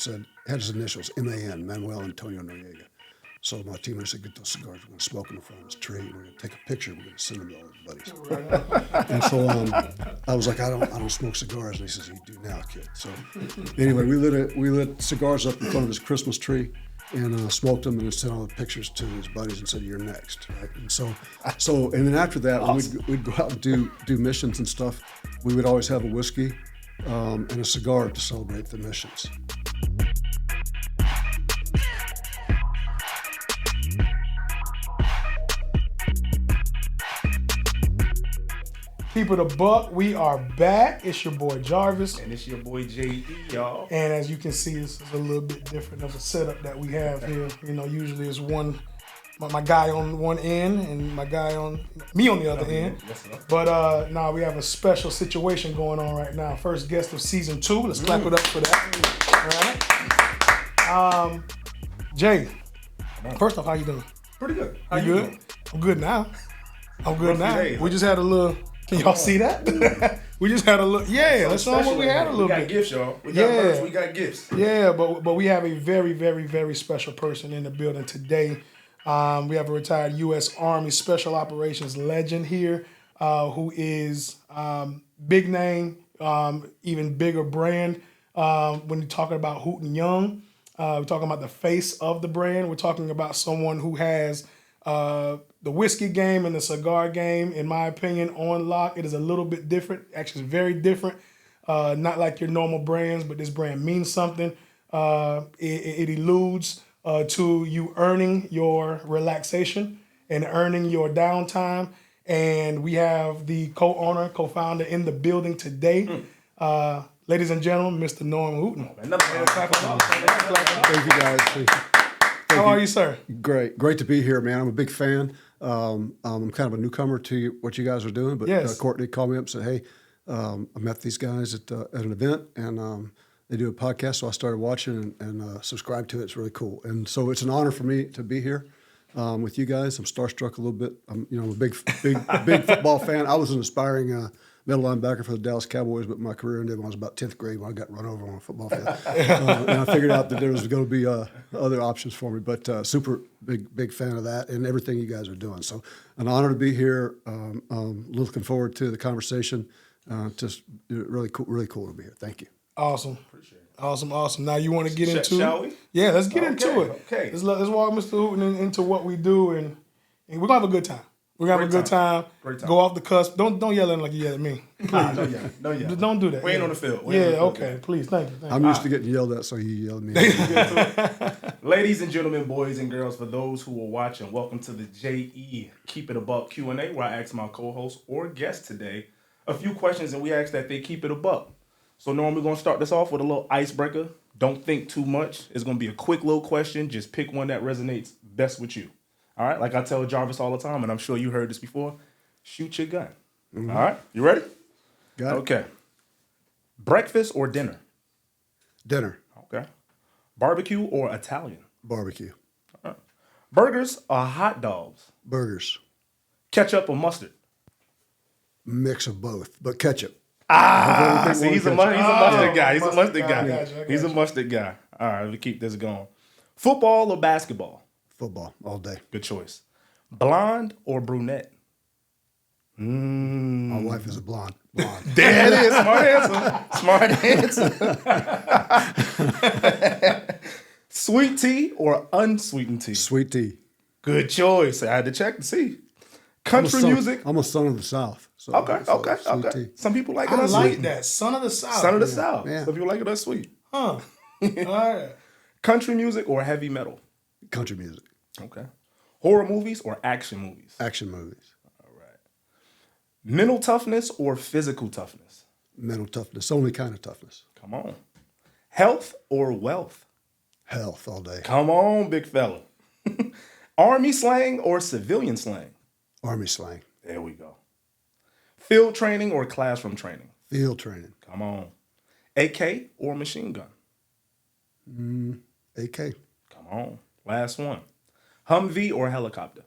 said, had his initials, MAN, Manuel Antonio Noriega. So my teammate said, get those cigars. We're going to smoke in front of his tree. We're going to take a picture. We're going to send them to all his buddies. And so I was like, I don't smoke cigars. And he says, you do now, kid. So anyway, we lit cigars up in front of his Christmas tree and smoked them and sent all the pictures to his buddies and said, you're next. Right? And so and then after that, awesome. We'd go out and do missions and stuff. We would always have a whiskey and a cigar to celebrate the missions. Keep it a buck. We are back. It's your boy Jarvis. And it's your boy J.E., y'all. And as you can see, this is a little bit different of a setup that we have here. You know, usually it's my guy on one end and my guy on me on the other end. Yes, but now we have a special situation going on right now. First guest of season 2. Let's clap it up for that. All right. Jay, first off, how you doing? Pretty good. How you good? I'm good now. We just had a little. Can y'all see that? We just had a look. Yeah, let's show them what we had a little bit. We got gifts, y'all. We got merch, we got gifts. Yeah, but we have a very, very, very special person in the building today. We have a retired U.S. Army Special Operations legend here who is big name, even bigger brand. When you're talking about Hooten Young, we're talking about the face of the brand. We're talking about someone who has the whiskey game and the cigar game, in my opinion, on lock. It is a little bit different. Actually, it's very different. Not like your normal brands, but this brand means something. It alludes to you earning your relaxation and earning your downtime. And we have the co-owner, co-founder in the building today. Ladies and gentlemen, Mr. Norm Hooten. Thank you, guys. Thank you. How are you, sir? Great to be here, man. I'm a big fan. I'm kind of a newcomer to what you guys are doing, but yes. Courtney called me up and said, hey, I met these guys at an event, and they do a podcast, so I started watching and subscribed to it. It's really cool. And so it's an honor for me to be here with you guys. I'm starstruck a little bit. I'm a big football fan. I was an aspiring middle linebacker for the Dallas Cowboys, but my career ended when I was about 10th grade when I got run over on a football field. And I figured out that there was going to be other options for me, but super big fan of that and everything you guys are doing. So an honor to be here. Looking forward to the conversation. Just really cool to be here. Thank you. Awesome. Appreciate it. Awesome. Now you want to get into shall we? Yeah, let's get into it. Okay. Let's walk Mr. Hooten into what we do, and we're going to have a good time. We're going to have a good time. Great time. Go off the cusp. Don't yell at him like you yell at me. Nah, don't yell. Don't do that. We ain't on the field. Okay. Please. Thank you. I'm used to getting yelled at, so you yell at me. Ladies and gentlemen, boys and girls, for those who are watching, welcome to the J.E. Keep It a Buck Q&A, where I ask my co-host or guest today a few questions, and we ask that they keep it a buck. So normally we're going to start this off with a little icebreaker. Don't think too much. It's going to be a quick little question. Just pick one that resonates best with you. All right? Like I tell Jarvis all the time, and I'm sure you heard this before, shoot your gun. Mm-hmm. All right? You ready? Got it. Okay. Breakfast or dinner? Dinner. Okay. Barbecue or Italian? Barbecue. All right. Burgers or hot dogs? Burgers. Ketchup or mustard? Mix of both, but ketchup. See, he's a mustard guy. He's a mustard guy. He's a mustard guy. All right, let me keep this going. Football or basketball? Football, all day. Good choice. Blonde or brunette? My wife is a blonde. There it is. Smart answer. Sweet tea or unsweetened tea? Sweet tea. Good choice. I had to check to see. Country music. I'm a son of the South. So, Okay. Tea. Some people like it I like unsweet. that. Son of the South. Son of the South. Yeah. Some people like it unsweet. Huh. All right. Country music or heavy metal? Country music. Okay. Horror movies or action movies? Action movies. All right. Mental toughness or physical toughness? Mental toughness. Only kind of toughness. Come on. Health or wealth? Health all day. Come on, big fella. Army slang or civilian slang? Army slang. There we go. Field training or classroom training? Field training. Come on. AK or machine gun? AK. Come on. Last one. Humvee or helicopter?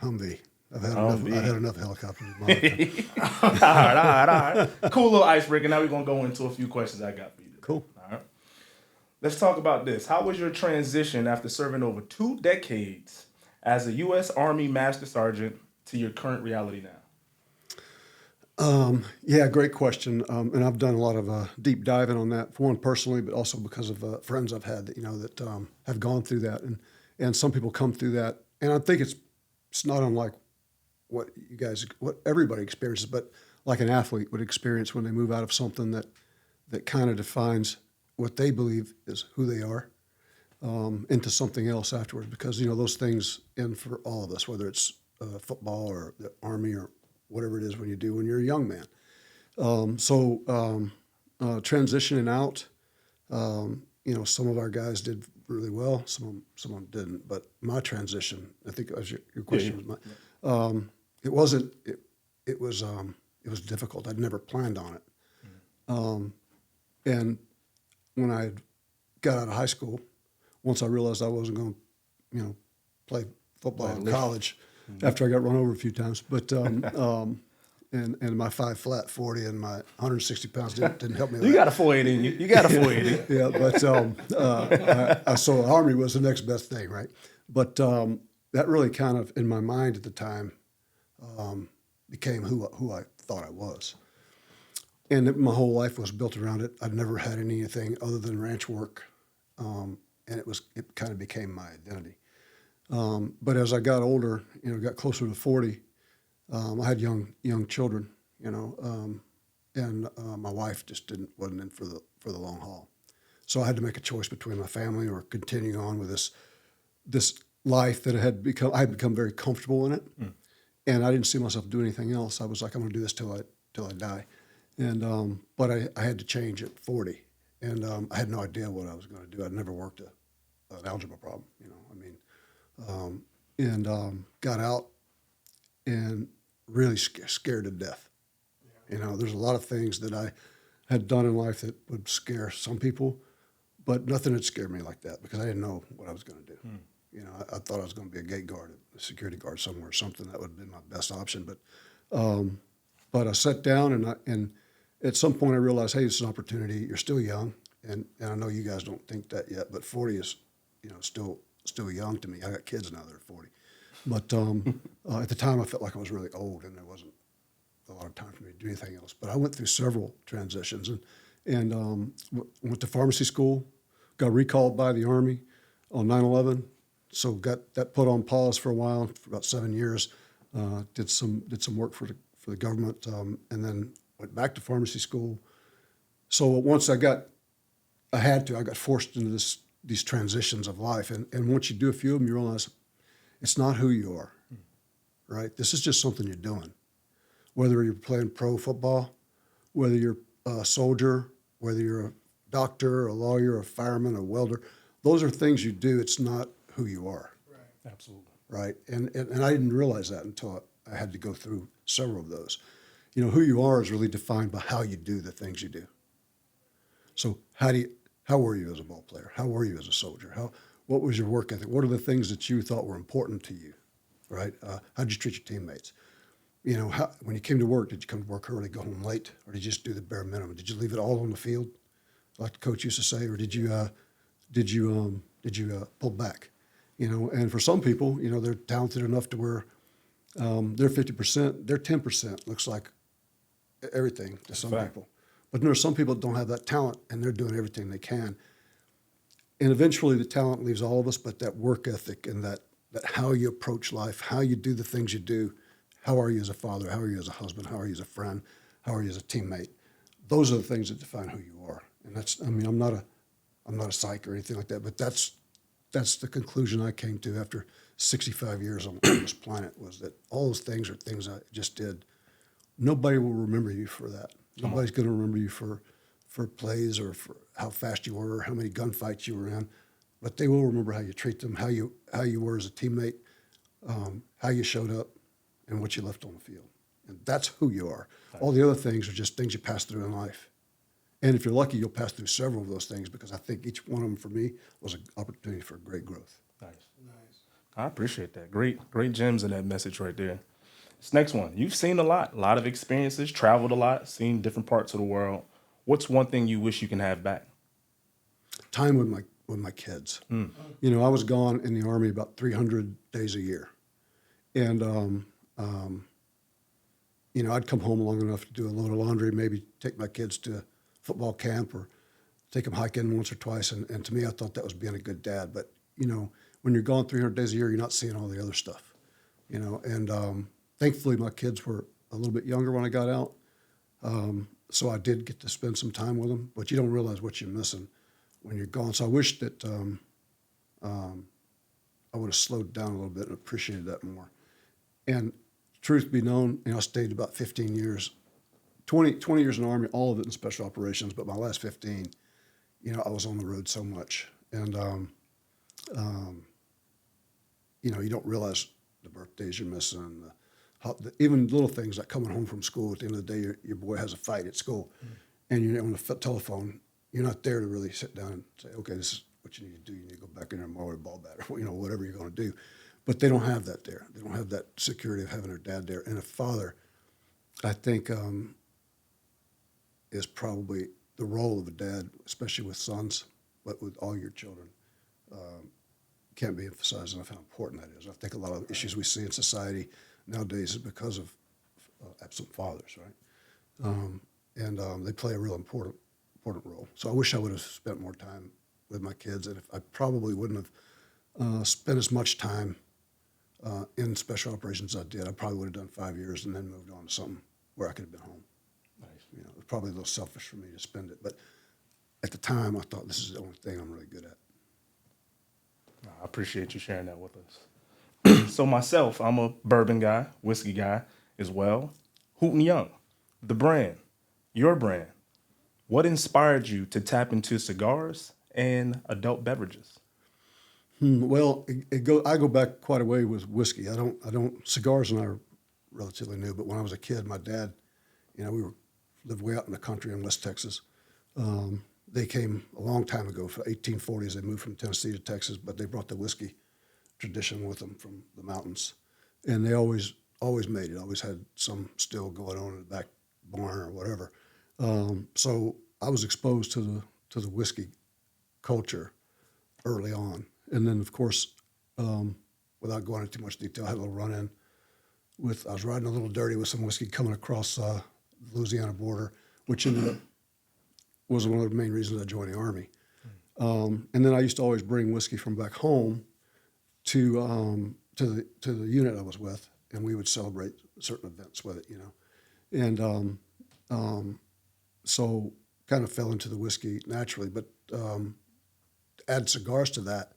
Humvee. I've had enough helicopters in my life. All right. Cool little icebreaker. Now we're going to go into a few questions I got for you today. Cool. All right. Let's talk about this. How was your transition after serving over 2 decades as a U.S. Army Master Sergeant to your current reality now? Yeah, great question. And I've done a lot of deep diving on that, for one personally, but also because of friends I've had that that have gone through that, and some people come through that, and I think it's not unlike what everybody experiences, but like an athlete would experience when they move out of something that kind of defines what they believe is who they are, into something else afterwards. Because those things end for all of us, whether it's football or the Army or whatever it is when you're a young man. Transitioning out, some of our guys did really well, some of them didn't. But my transition, I think as your question was it wasn't. It was difficult. I'd never planned on it. And when I got out of high school, once I realized I wasn't going to, play football in college, after I got run over a few times, but and my 5 flat 40 and my 160 pounds didn't help me. You got a 480 in you. You got a 480. Yeah, but I saw the Army was the next best thing, right? But that really kind of in my mind at the time became who I thought I was. And my whole life was built around it. I'd never had anything other than ranch work, and it kind of became my identity. But as I got older, got closer to 40, I had young children, and my wife just wasn't in for the long haul. So I had to make a choice between my family or continuing on with this life that I had become very comfortable in it, and I didn't see myself do anything else. I was like, I'm going to do this till I die. And but I had to change at 40, and I had no idea what I was going to do. I'd never worked an algebra problem, and got out and really scared to death. There's a lot of things that I had done in life that would scare some people, but nothing had scared me like that because I didn't know what I was going to do. I thought I was going to be a gate guard, a security guard somewhere, something that would have been my best option. But I sat down and at some point I realized, hey, it's an opportunity. You're still young, and I know you guys don't think that yet, but 40 is, still young to me. I got kids now that are 40. But at the time I felt like I was really old and there wasn't a lot of time for me to do anything else. But I went through several transitions and went to pharmacy school, got recalled by the Army on 9/11, so got that put on pause for a while, for about 7 years. Did some work for the government, and then went back to pharmacy school. So once I got forced into these transitions of life, and once you do a few of them, you realize it's not who you are, right? This is just something you're doing. Whether you're playing pro football, whether you're a soldier, whether you're a doctor, a lawyer, a fireman, a welder, those are things you do. It's not who you are. Right. Absolutely. Right. And I didn't realize that until I had to go through several of those. Who you are is really defined by how you do the things you do. So how were you as a ball player? How were you as a soldier? What was your work ethic? What are the things that you thought were important to you, right? How did you treat your teammates? When you came to work, did you come to work early, go home late, or did you just do the bare minimum? Did you leave it all on the field, like the coach used to say, or did you pull back? And for some people, they're talented enough to where they're 50%, they're 10% looks like everything to some people. But there are some people that don't have that talent, and they're doing everything they can. And eventually the talent leaves all of us, but that work ethic and that how you approach life, how you do the things you do, how are you as a father, how are you as a husband, how are you as a friend, how are you as a teammate, those are the things that define who you are. And I'm not a psych or anything like that, but that's the conclusion I came to after 65 years on this planet, was that all those things are things I just did. Nobody will remember you for that. Nobody's going to remember you for plays or for how fast you were, or how many gunfights you were in, but they will remember how you treat them, how you were as a teammate, how you showed up, and what you left on the field. And that's who you are. All the other things are just things you pass through in life. And if you're lucky, you'll pass through several of those things, because I think each one of them for me was an opportunity for great growth. Nice. I appreciate that. Great gems in that message right there. This next one, you've seen a lot of experiences, traveled a lot, seen different parts of the world. What's one thing you wish you can have back? time with my kids. You know, I was gone in the Army about 300 days a year. And, you know, I'd come home long enough to do a load of laundry, maybe take my kids to football camp or take them hiking once or twice. And to me, I thought that was being a good dad. But, you know, when you're gone 300 days a year, you're not seeing all the other stuff, you know. And thankfully, my kids were a little bit younger when I got out. So I did get to spend some time with them. But you don't realize what you're missing when you're gone. So I wish that I would have slowed down a little bit and appreciated that more. And truth be known, you know, I stayed about 15 years, 20 years in the Army, all of it in special operations, but my last 15, you know, I was on the road so much. And, you know, you don't realize the birthdays you're missing, even little things like coming home from school. At the end of the day, your boy has a fight at school, and you're on the telephone. You're not there to really sit down and say, okay, this is what you need to do. You need to go back in there and mow the ball bat, or, you know, whatever you're going to do. But they don't have that there. They don't have that security of having their dad there. And a father, I think, is probably the role of a dad, especially with sons, but with all your children, can't be emphasized enough how important that is. I think a lot of issues we see in society nowadays is because of absent fathers, right? And they play a real important role. So I wish I would have spent more time with my kids, and if I probably wouldn't have spent as much time in special operations as I did. I probably would have done 5 years and then moved on to something where I could have been home. Nice. You know, it was probably a little selfish for me to spend it, but at the time I thought this is the only thing I'm really good at. I appreciate you sharing that with us. So myself, I'm a bourbon guy, whiskey guy as well. Hooten Young, the brand, your brand. What inspired you to tap into cigars and adult beverages? Well, I go back quite a way with whiskey. Cigars and I are relatively new, but when I was a kid, my dad, you know, lived way out in the country in West Texas. They came a long time ago, for 1840s. They moved from Tennessee to Texas, but they brought the whiskey tradition with them from the mountains. And they always made it, always had some still going on in the back barn or whatever. So I was exposed to the whiskey culture early on. And then, of course, without going into too much detail, I had a little run-in I was riding a little dirty with some whiskey coming across the Louisiana border, which ended up was one of the main reasons I joined the Army. And then I used to always bring whiskey from back home to the unit I was with, and we would celebrate certain events with it, you know. And so kind of fell into the whiskey naturally. But add cigars to that,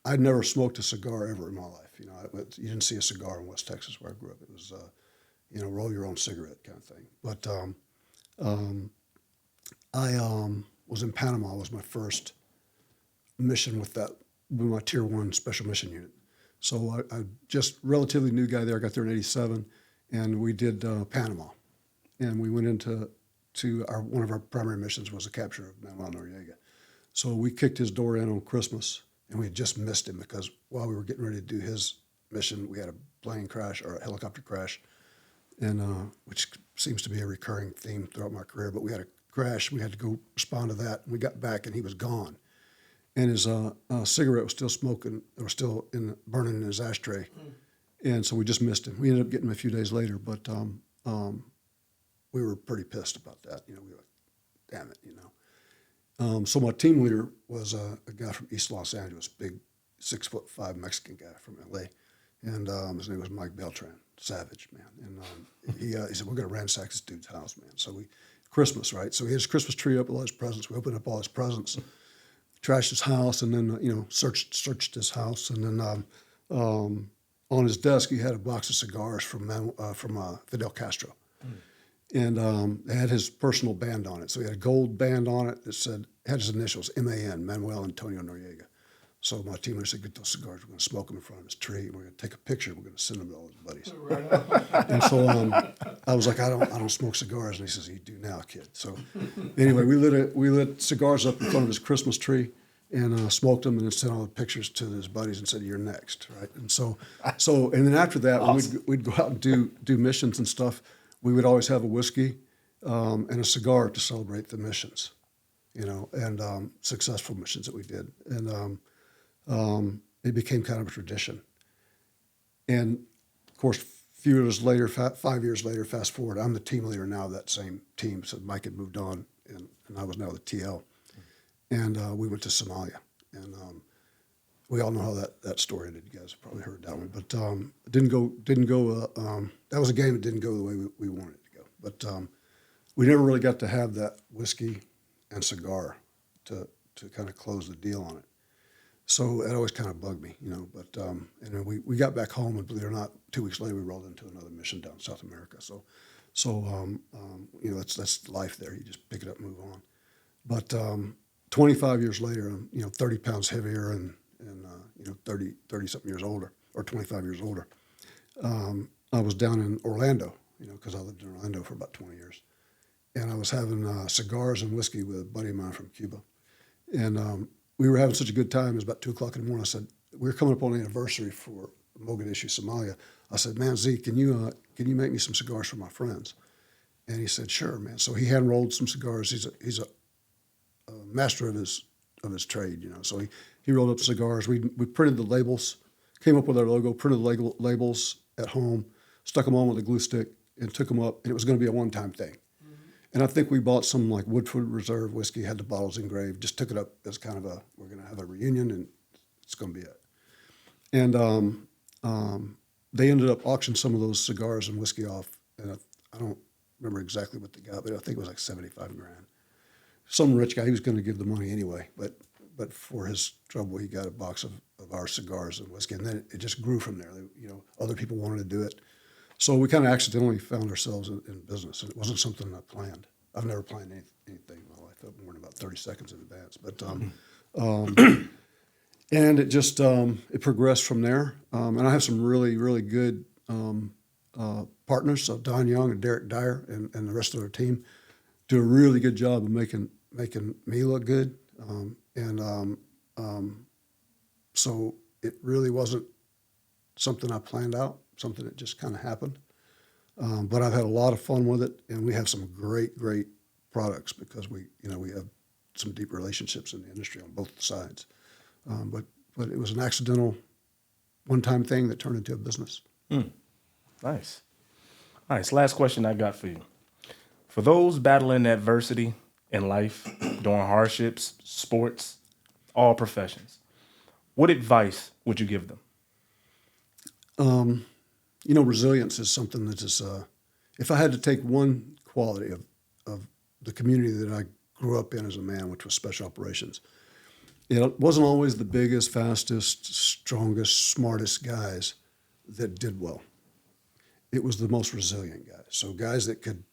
I'd never smoked a cigar ever in my life. You know, you didn't see a cigar in West Texas where I grew up. It was, you know, roll your own cigarette kind of thing. But I was in Panama. Was my first mission with my Tier 1 Special Mission Unit. So I just relatively new guy there. I got there in '87, and we did Panama. And we went into one of our primary missions was the capture of Manuel Noriega. So we kicked his door in on Christmas, and we had just missed him because while we were getting ready to do his mission, we had a plane crash or a helicopter crash, and which seems to be a recurring theme throughout my career. But we had a crash. We had to go respond to that. And we got back, and he was gone. And his cigarette was still smoking, or still burning in his ashtray. And so we just missed him. We ended up getting him a few days later, but we were pretty pissed about that. You know, we were like, damn it, you know. So my team leader was a guy from East Los Angeles, big 6'5" Mexican guy from LA. And his name was Mike Beltran, savage, man. And he said, we're going to ransack this dude's house, man. So Christmas, right? So he had his Christmas tree up with all his presents. We opened up all his presents, trashed his house, and then, you know, searched his house. And then on his desk, he had a box of cigars from Fidel Castro. And it had his personal band on it. So he had a gold band on it that had his initials, M-A-N, Manuel Antonio Noriega. So my team leader said, get those cigars. We're going to smoke them in front of his tree. And we're going to take a picture. We're going to send them to all his buddies. Right. And so I was like, I don't smoke cigars. And he says, you do now, kid. So anyway, we lit cigars up in front of his Christmas tree and smoked them, and then sent all the pictures to his buddies and said, you're next, right? And so and then after that, awesome. we'd go out and do missions and stuff. We would always have a whiskey and a cigar to celebrate the missions. and successful missions that we did. And it became kind of a tradition. And, of course, a few years later, 5 years later, fast forward, I'm the team leader now of that same team. So Mike had moved on, and I was now the TL. And we went to Somalia. And we all know how that story ended. You guys have probably heard that one. But it didn't go. That was a game that didn't go the way we wanted it to go. But we never really got to have that whiskey and cigar to kind of close the deal on it. So it always kind of bugged me, But and then we got back home, and believe it or not, 2 weeks later we rolled into another mission down in South America. So that's life there. You just pick it up, and move on. But 25 years later, I'm 30 pounds heavier and 30 something years older, or 25 years older. I was down in Orlando, because I lived in Orlando for about 20 years, and I was having cigars and whiskey with a buddy of mine from Cuba, and we were having such a good time. It was about 2:00 in the morning. I said, we were coming up on the anniversary for Mogadishu, Somalia. I said, man, Z, can you make me some cigars for my friends? And he said, sure, man. So he hand rolled some cigars. He's a master of his trade, So he rolled up cigars. We printed the labels, came up with our logo, printed the labels at home, stuck them on with a glue stick, and took them up. And it was going to be a one-time thing. And I think we bought some like Woodford Reserve whiskey, had the bottles engraved, just took it up as kind of we're going to have a reunion, and it's going to be it. And they ended up auctioning some of those cigars and whiskey off, and I don't remember exactly what they got, but I think it was like $75,000. Some rich guy, he was going to give the money anyway, but for his trouble, he got a box of our cigars and whiskey, and then it just grew from there. Other people wanted to do it. So we kind of accidentally found ourselves in business, and it wasn't something I planned. I've never planned anything in my life more than about 30 seconds in advance. But and it just it progressed from there. And I have some really, really good partners. So Don Young and Derek Dyer and the rest of our team do a really good job of making me look good. So it really wasn't something I planned out, something that just kind of happened. But I've had a lot of fun with it, and we have some great products because we have some deep relationships in the industry on both sides. But it was an accidental, one-time thing that turned into a business. Nice. Last question I got for you. For those battling adversity in life, during hardships, sports, all professions, what advice would you give them? Resilience is something that is, if I had to take one quality of the community that I grew up in as a man, which was special operations, it wasn't always the biggest, fastest, strongest, smartest guys that did well. It was the most resilient guys. So guys that could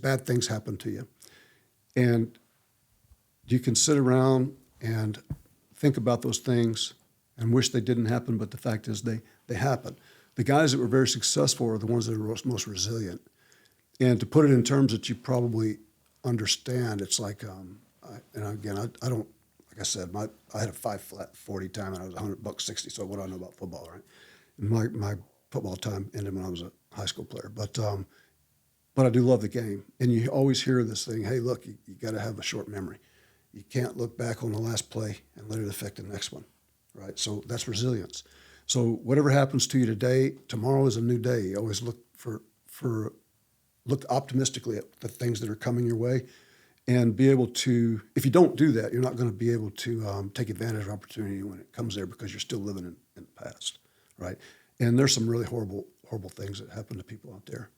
bad things happen to you. And you can sit around and think about those things and wish they didn't happen, but the fact is they happen. The guys that were very successful are the ones that are most resilient. And to put it in terms that you probably understand, it's like, I don't, like I said, I had a 5 flat 40 time, and I was $100.60. So what do I know about football, right? And my football time ended when I was a high school player, but I do love the game. And you always hear this thing: hey, look, you got to have a short memory. You can't look back on the last play and let it affect the next one, right? So that's resilience. So whatever happens to you today, tomorrow is a new day. You always look look optimistically at the things that are coming your way, and be able to. If you don't do that, you're not going to be able to take advantage of opportunity when it comes there, because you're still living in the past, right? And there's some really horrible things that happen to people out there,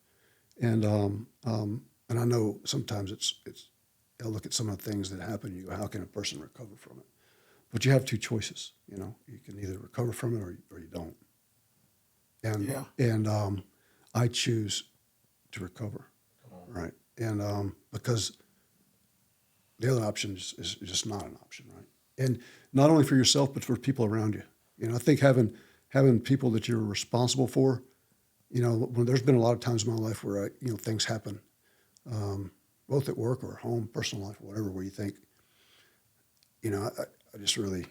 and I know sometimes it's. I'll look at some of the things that happen, and you go, how can a person recover from it? But you have two choices. You can either recover from it or you don't. And I choose to recover, right? And because the other option is just not an option, right? And not only for yourself, but for people around you. I think having people that you're responsible for. When there's been a lot of times in my life where things happen. Both at work or home, personal life, whatever, where you think, I just really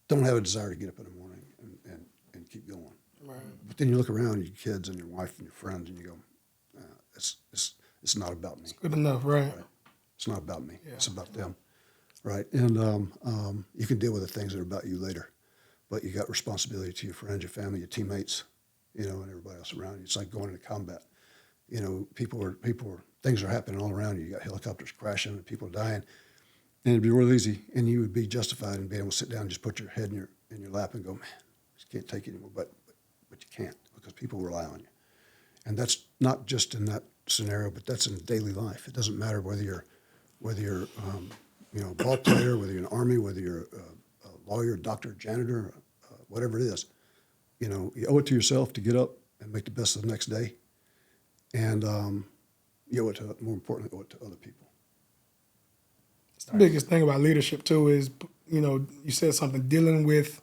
don't have a desire to get up in the morning and keep going. Right. But then you look around at your kids and your wife and your friends, and you go, it's not about me. It's good enough, right? It's not about me. It's about them, right? And you can deal with the things that are about you later, but you got responsibility to your friends, your family, your teammates, you know, and everybody else around you. It's like going into combat. You know, things are happening all around you. You got helicopters crashing and people dying, and it'd be real easy, and you would be justified in being able to sit down and just put your head in your lap and go, man, I just can't take it anymore. But you can't, because people rely on you, and that's not just in that scenario, but that's in daily life. It doesn't matter whether you're you know, a ball player, whether you're in the Army, whether you're a lawyer, doctor, janitor, whatever it is. You know, you owe it to yourself to get up and make the best of the next day. And you owe it to, more importantly, owe it to other people. The biggest thing about leadership too is, you know, you said something, dealing with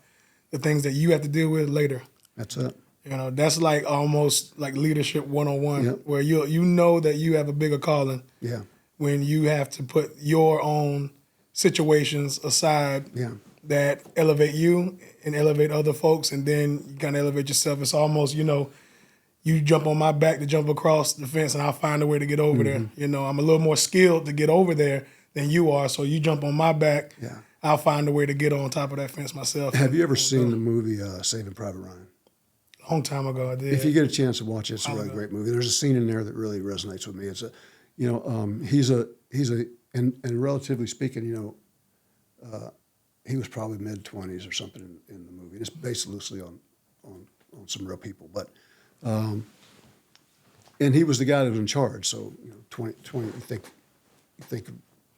the things that you have to deal with later. That's it. You know, that's like almost like leadership 101, Yep. where you know that you have a bigger calling. Yeah. When you have to put your own situations aside that elevate you and elevate other folks, and then you kind of elevate yourself. It's almost, you know, you jump on my back to jump across the fence and I'll find a way to get over there. You know, I'm a little more skilled to get over there than you are, so you jump on my back, I'll find a way to get on top of that fence myself. Have you ever seen the movie Saving Private Ryan? A long time ago I did. If you get a chance to watch it, it's a really great movie. There's a scene in there that really resonates with me. It's a, you know, he's a, and relatively speaking, you know, he was probably mid-20s or something in the movie. It's based loosely on some real people, but, and he was the guy that was in charge. So, you know, 20 you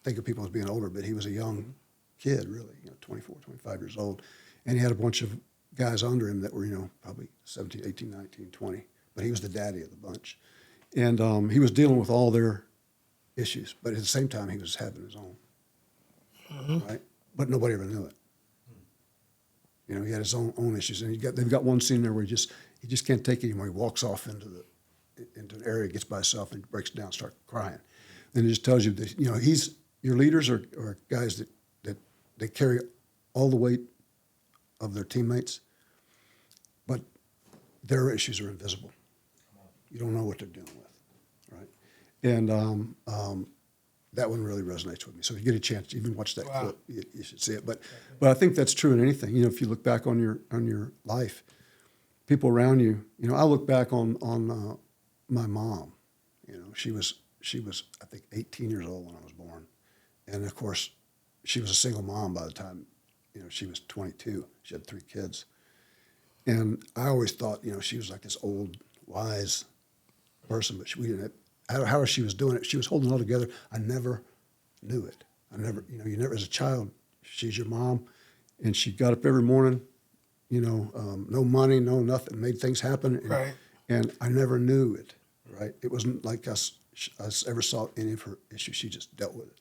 think of people as being older, but he was a young kid, really, you know, 24, 25 years old. And he had a bunch of guys under him that were, you know, probably 17, 18, 19, 20. But he was the daddy of the bunch. And he was dealing with all their issues. But at the same time, he was having his own, right? But nobody ever knew it. You know, he had his own issues. And they've got one scene there where he just can't take it anymore. He walks off into an area, gets by himself, and breaks down, starts crying. And it just tells you that, you know, your leaders are guys that they carry all the weight of their teammates, but their issues are invisible. You don't know what they're dealing with, right? And that one really resonates with me. So if you get a chance to even watch that clip, you should see it. But I think that's true in anything. You know, if you look back on your life, people around you. You know, I look back on my mom. You know, she was I think 18 years old when I was born, and of course, she was a single mom by the time, you know, she was 22. She had 3 kids. And I always thought, you know, she was like this old, wise person, but we didn't have, how she was doing it, she was holding it all together. I never knew it. You never, as a child, she's your mom, and she got up every morning, you know, no money, no nothing, made things happen. And I never knew it, right? It wasn't like I ever saw any of her issues. She just dealt with it.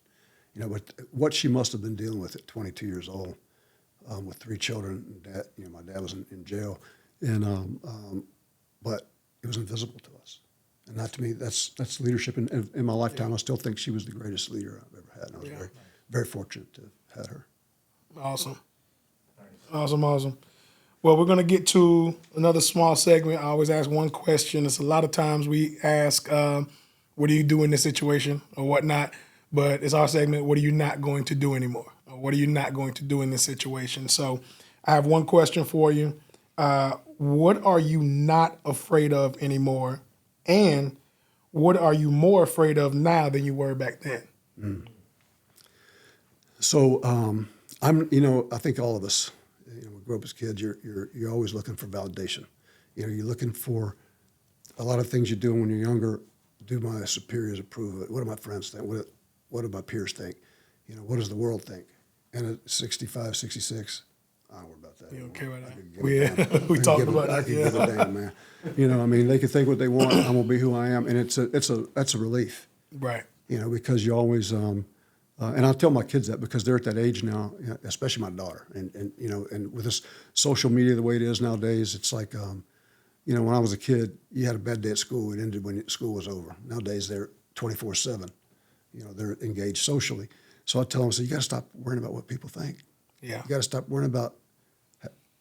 You know, but what she must have been dealing with at 22 years old, with 3 children, and dad, you know, my dad was in jail, and but it was invisible to us. And that, to me, that's leadership. In my lifetime, I still think she was the greatest leader I've ever had. And I was very, very fortunate to have had her. Awesome. Awesome. Well, we're going to get to another small segment. I always ask one question. It's a lot of times we ask, what do you do in this situation or whatnot? But it's our segment, what are you not going to do anymore? Or what are you not going to do in this situation? So I have one question for you. What are you not afraid of anymore? And what are you more afraid of now than you were back then? So I think all of us, you know, we grow up as kids, you're always looking for validation. You know, you're looking for a lot of things you do when you're younger. Do my superiors approve of it? What do my friends think? What do my peers think? You know, what does the world think? And at 65, 66, I don't worry about that. You okay with that? We talked about that. I can give a damn, man. You know, I mean, they can think what they want. I'm gonna be who I am, and that's a relief. Right. You know, because you always, and I tell my kids that because they're at that age now, you know, especially my daughter, and you know, and with this social media the way it is nowadays, it's like, you know, when I was a kid, you had a bad day at school. It ended when school was over. Nowadays, they're 24/7. You know, they're engaged socially. So I tell them, so you got to stop worrying about what people think. Yeah. You got to stop worrying about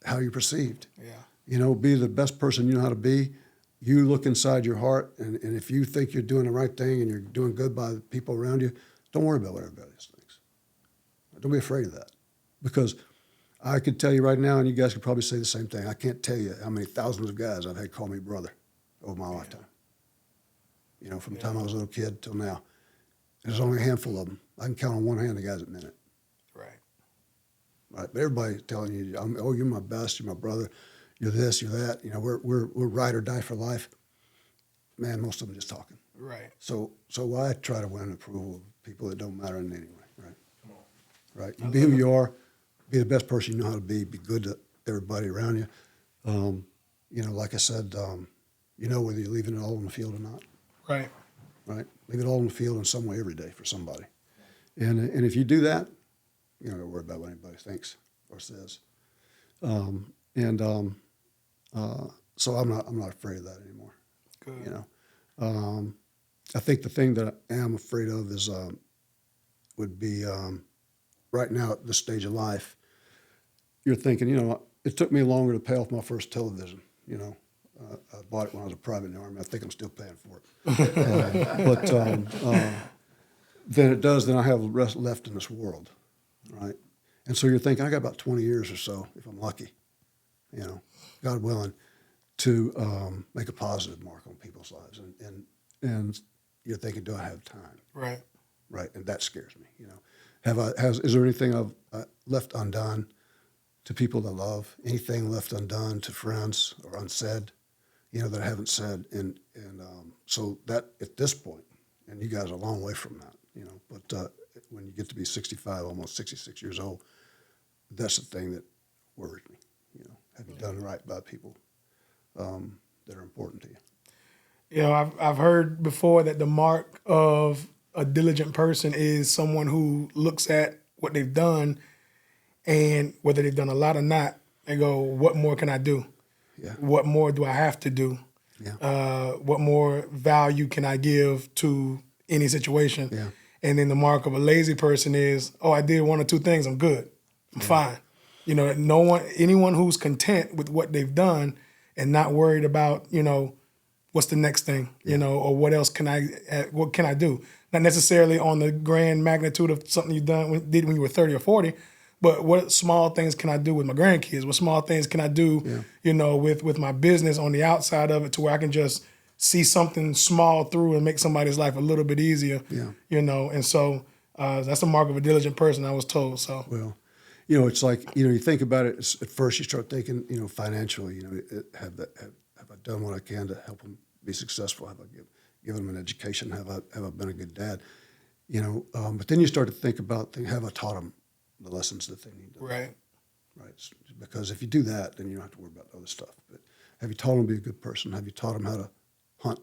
how you're perceived. Yeah. You know, be the best person you know how to be. You look inside your heart, and if you think you're doing the right thing and you're doing good by the people around you, Don't worry about what everybody else thinks. Don't be afraid of that. Because I could tell you right now, and you guys could probably say the same thing, I can't tell you how many thousands of guys I've had call me brother over my lifetime. You know, from the time I was a little kid till now. There's only a handful of them. I can count on one hand the guys that meant it. Right. Right. But everybody telling you, oh, you're my best, you're my brother, you're this, you're that. You know, we're ride or die for life. Man, most of them just talking. Right. So I try to win approval of people that don't matter in any way. Right. Come on. Right. You be who you are. Be the best person you know how to be. Be good to everybody around you. You know, like I said, you know whether you're leaving it all on the field or not. Right. Right. Leave it all on the field in some way every day for somebody. And if you do that, you don't got to worry about what anybody thinks or says. So I'm not afraid of that anymore. Good. You know, I think the thing that I am afraid of is would be right now at this stage of life. You're thinking, you know, it took me longer to pay off my first television. You know, I bought it when I was a private in the Army. I think I'm still paying for it. Than it does than I have left in this world, right? And so you're thinking, I got about 20 years or so, if I'm lucky, you know, God willing, to make a positive mark on people's lives. And you're thinking, do I have time? Right. Right, and that scares me. You know, is there anything I've left undone to people that I love? Anything left undone to friends or unsaid? You know, that I haven't said, and so that at this point, and you guys are a long way from that. You know, but when you get to be 65, almost 66 years old, that's the thing that worries me. You know, have you done right by people that are important to you? You know, I've heard before that the mark of a diligent person is someone who looks at what they've done and whether they've done a lot or not, and go, what more can I do? Yeah. What more do I have to do? Yeah. What more value can I give to any situation? Yeah. And then the mark of a lazy person is, oh, I did one or two things, I'm good, I'm fine. You know, anyone who's content with what they've done and not worried about, you know, what's the next thing, you know, or what can I do? Not necessarily on the grand magnitude of something you did when you were 30 or 40, but what small things can I do with my grandkids? What small things can I do, you know, with my business on the outside of it, to where I can just see something small through and make somebody's life a little bit easier, you know? And so that's the mark of a diligent person, I was told. So, well, you know, it's like, you know, you think about it, at first you start thinking, you know, financially, you know, have I done what I can to help them be successful? Have I given them an education? Have I been a good dad? You know, but then you start to think about, have I taught them the lessons that they need to learn? Right. Because if you do that, then you don't have to worry about other stuff. But have you taught them to be a good person? Have you taught them how to hunt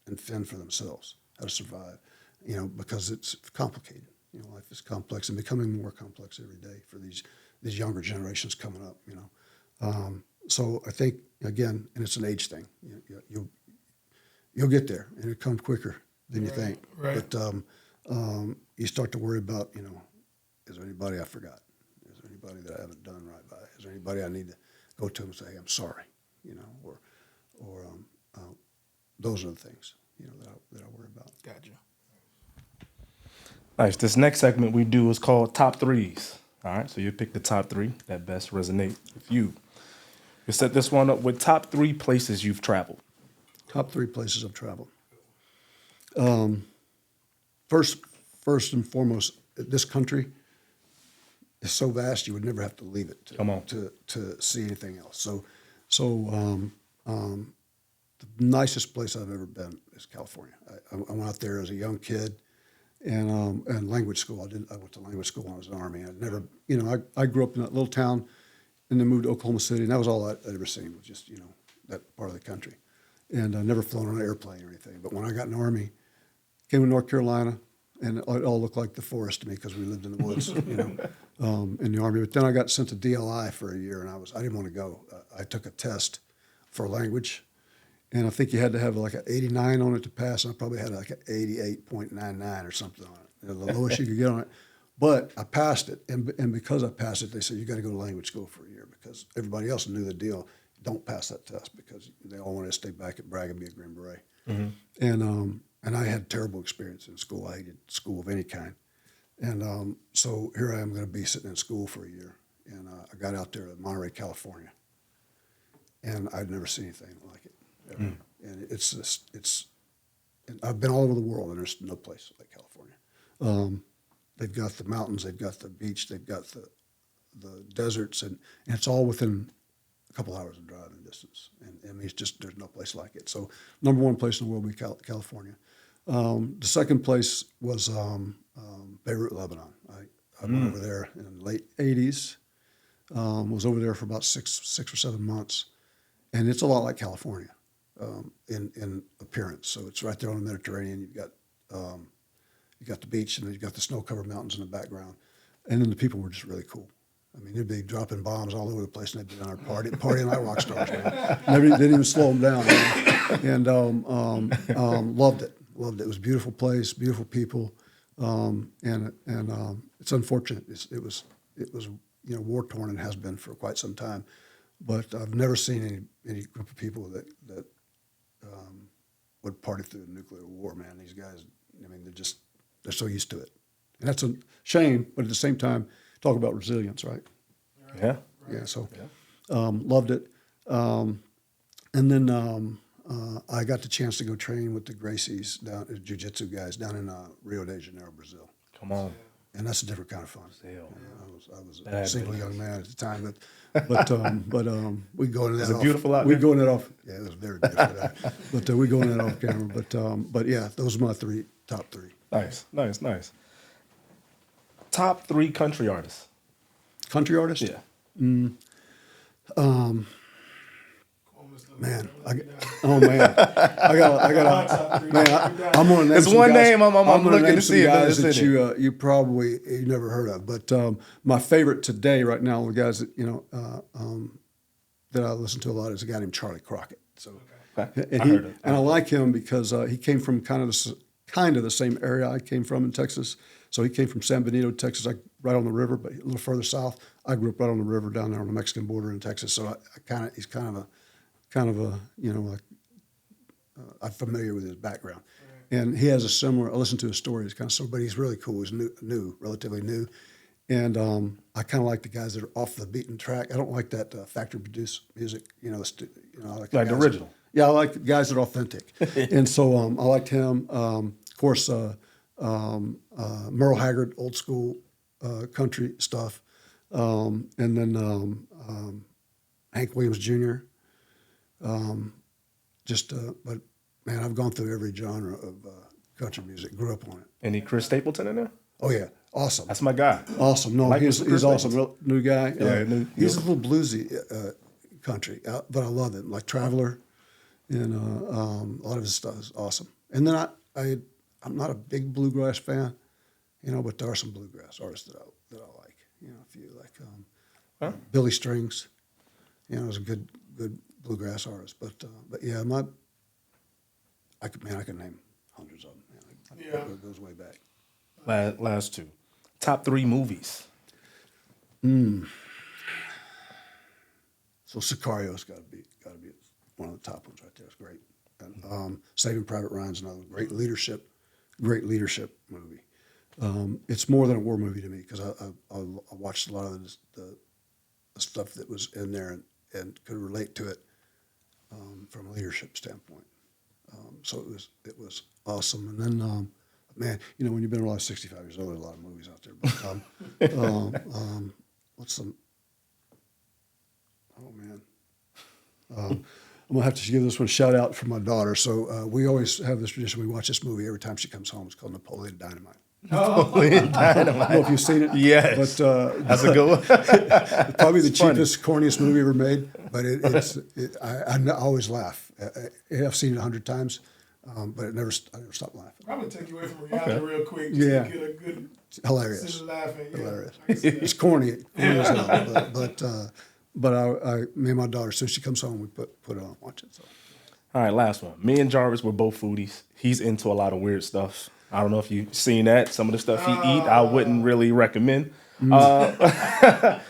and fend for themselves, how to survive? You know, because it's complicated. You know, life is complex and becoming more complex every day for these younger generations coming up. You know, so I think again, and it's an age thing. You'll get there, and it comes quicker than you think. Right. But you start to worry about, you know, is there anybody I forgot? Is there anybody that I haven't done right by? Is there anybody I need to go to and say, hey, I'm sorry, you know, or those are the things, you know, that I worry about. gotcha. Nice. This next segment we do is called Top Threes. All right, so you pick the top three that best resonate with you. You set this one up with top 3 places you've traveled. Top 3 places I've traveled. First and foremost, this country is so vast you would never have to leave it to see anything else. So the nicest place I've ever been is California. I went out there as a young kid, and language school. I went to language school when I was in the Army. I'd never, you know, I grew up in that little town, and then moved to Oklahoma City, and that was all I'd ever seen, was just, you know, that part of the country. And I never flown on an airplane or anything. But when I got in the Army, came to North Carolina, and it all looked like the forest to me because we lived in the woods, you know, in the Army. But then I got sent to DLI for a year, and I didn't want to go. I took a test for language, and I think you had to have like an 89 on it to pass, and I probably had like an 88.99 or something on it, you know, the lowest you could get on it. But I passed it, and because I passed it, they said, you got to go to language school for a year, because everybody else knew the deal. Don't pass that test, because they all wanted to stay back at Bragg and be a Green Beret. Mm-hmm. And I had terrible experience in school. I hated school of any kind. And so here I am going to be sitting in school for a year. And I got out there to Monterey, California. And I'd never seen anything like it ever. And and I've been all over the world, and there's no place like California. They've got the mountains, they've got the beach, they've got the deserts, and it's all within a couple hours of driving distance. And I mean, it's just, there's no place like it. So number one place in the world would be California. The second place was Beirut, Lebanon. I went over there in the late 80s, was over there for about six or 7 months. And it's a lot like California in appearance. So it's right there on the Mediterranean. You've got the beach, and then you've got the snow-covered mountains in the background. And then the people were just really cool. I mean, they'd be dropping bombs all over the place, and they'd be on our partying like rock stars, man. They didn't even slow them down, man. And loved it. Loved it. It was a beautiful place, beautiful people, and it's unfortunate. It was war torn, and has been for quite some time. But I've never seen any group of people that would party through a nuclear war, man. These guys, I mean, they're so used to it, and that's a shame. But at the same time, talk about resilience, right? Yeah. Yeah. So, loved it. And then I got the chance to go train with the Gracies, jiu-jitsu guys down in Rio de Janeiro, Brazil. Come on. And that's a different kind of fun. Yeah. I was a single young man at the time, but we go into that. Was it beautiful out We there? go into that off. Yeah, it was very beautiful. But we go into that off camera. But yeah, those are my top three. Nice. Top 3 country artists. Country artist? Yeah. Man, I got. Man, I'm gonna name There's some one guys. name I'm gonna looking name to some see if guys it's that in you probably never heard of. But my favorite today, right now, the guys that that I listen to a lot is a guy named Charlie Crockett. So, Okay. and I like him because he came from kind of the same area I came from in Texas. So he came from San Benito, Texas, right on the river, but a little further south. I grew up right on the river down there on the Mexican border in Texas. So he's kind of a I'm familiar with his background. Right. And he has I listened to his story. He's kind of but he's really cool. He's relatively new. And I kind of like the guys that are off the beaten track. I don't like that factory-produced music. I like the original. Yeah, I like the guys that are authentic. And so I liked him. Of course, Merle Haggard, old school country stuff. And then Hank Williams Jr. But man, I've gone through every genre of country music. Grew up on it. Any Chris Stapleton in there? Oh yeah, awesome. That's my guy. Awesome. No, Like he's Chris awesome. Stapleton. New guy. Yeah, he's a little bluesy country, but I love him. Like Traveler, and a lot of his stuff is awesome. And then I'm not a big bluegrass fan, but there are some bluegrass artists that I like. A few like Billy Strings. Is a good bluegrass artist. But yeah, I could name hundreds of them. It goes way back. Last 2. Top 3 movies. So Sicario's got to be one of the top ones right there. It's great. And Saving Private Ryan's another great leadership movie. It's more than a war movie to me because I watched a lot of the stuff that was in there and could relate to it from a leadership standpoint. So it was awesome. And then, man, when you've been alive 65 years old, there's a lot of movies out there. But what's some? Oh man, I'm gonna have to give this one a shout out for my daughter. So we always have this tradition. We watch this movie every time she comes home. It's called Napoleon Dynamite. Napoleon Dynamite. I don't know if you've seen it. Yes. But That's a good one. probably the cheapest, corniest movie ever made. But I always laugh. I've seen it 100 times, but I never stop laughing. Probably take you away from reality real quick. Yeah. To get a good Hilarious. laughing. Yeah. Hilarious. It's corny as hell. But me and my daughter, as soon as she comes home, we put it on and watch it. So. All right, last one. Me and Jarvis were both foodies. He's into a lot of weird stuff. I don't know if you've seen that. Some of the stuff he eat, I wouldn't really recommend. But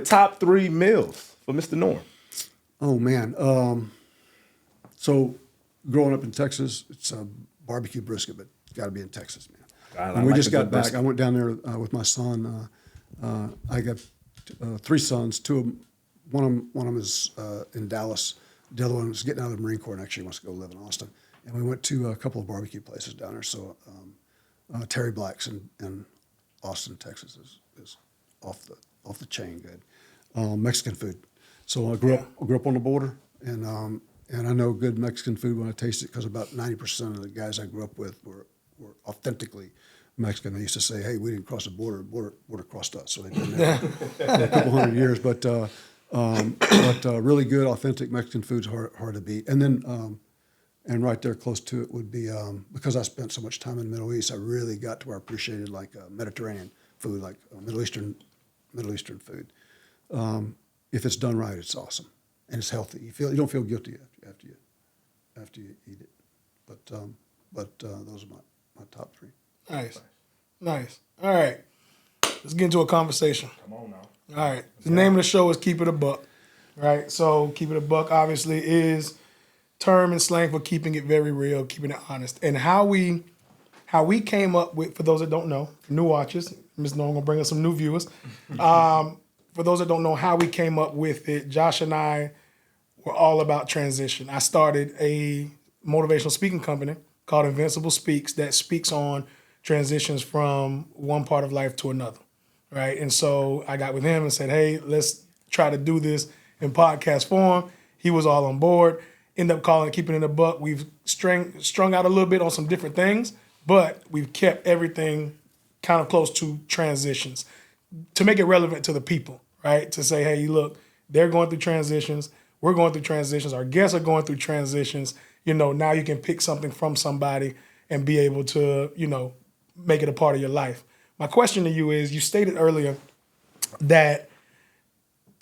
top 3 meals for Mr. Norm. Oh man. So growing up in Texas, it's a barbecue brisket, but it's got to be in Texas, man. And we just got back. I went down there with my son. I got 3 sons. One of them is in Dallas. The other one was getting out of the Marine Corps and actually wants to go live in Austin. And we went to a couple of barbecue places down there. So Terry Black's in Austin, Texas is off the chain good. Mexican food. So I grew up on the border, and I know good Mexican food when I taste it because about 90% of the guys I grew up with were authentically Mexican. They used to say, "Hey, we didn't cross the border crossed us." So they've been there for a couple hundred years. But really good, authentic Mexican food's hard to beat. And then, and right there close to it would be because I spent so much time in the Middle East, I really got to where I appreciated like Mediterranean food, like Middle Eastern food. If it's done right, it's awesome and it's healthy. You don't feel guilty after you eat it. But those are my top 3. Nice. All right, let's get into a conversation. Come on now. All right. The name of the show is Keep It a Buck, right? So Keep It a Buck obviously is term and slang for keeping it very real, keeping it honest. And how we came up with, for those that don't know, new watchers, Ms. Nolan gonna bring us some new viewers. For those that don't know how we came up with it, Josh and I were all about transition. I started a motivational speaking company called Invincible Speaks that speaks on transitions from one part of life to another, right? And so I got with him and said, hey, let's try to do this in podcast form. He was all on board. Ended up calling it Keeping It a Buck. We've strung out a little bit on some different things, but we've kept everything kind of close to transitions to make it relevant to the people, right? To say, hey, look, they're going through transitions. We're going through transitions. Our guests are going through transitions. Now you can pick something from somebody and be able to, make it a part of your life. My question to you is, you stated earlier that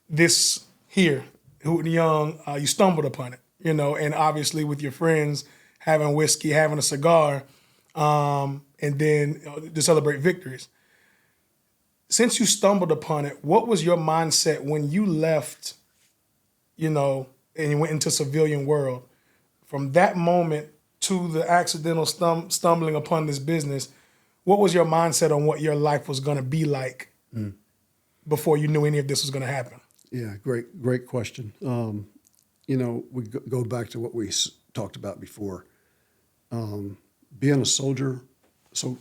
this here, Hooten Young, you stumbled upon it, and obviously with your friends, having whiskey, having a cigar, and then to celebrate victories. Since you stumbled upon it, what was your mindset when you left, and you went into civilian world? From that moment to the accidental stumbling upon this business, what was your mindset on what your life was going to be like before you knew any of this was going to happen? Yeah, great question. We go back to what we talked about before. Being a soldier, so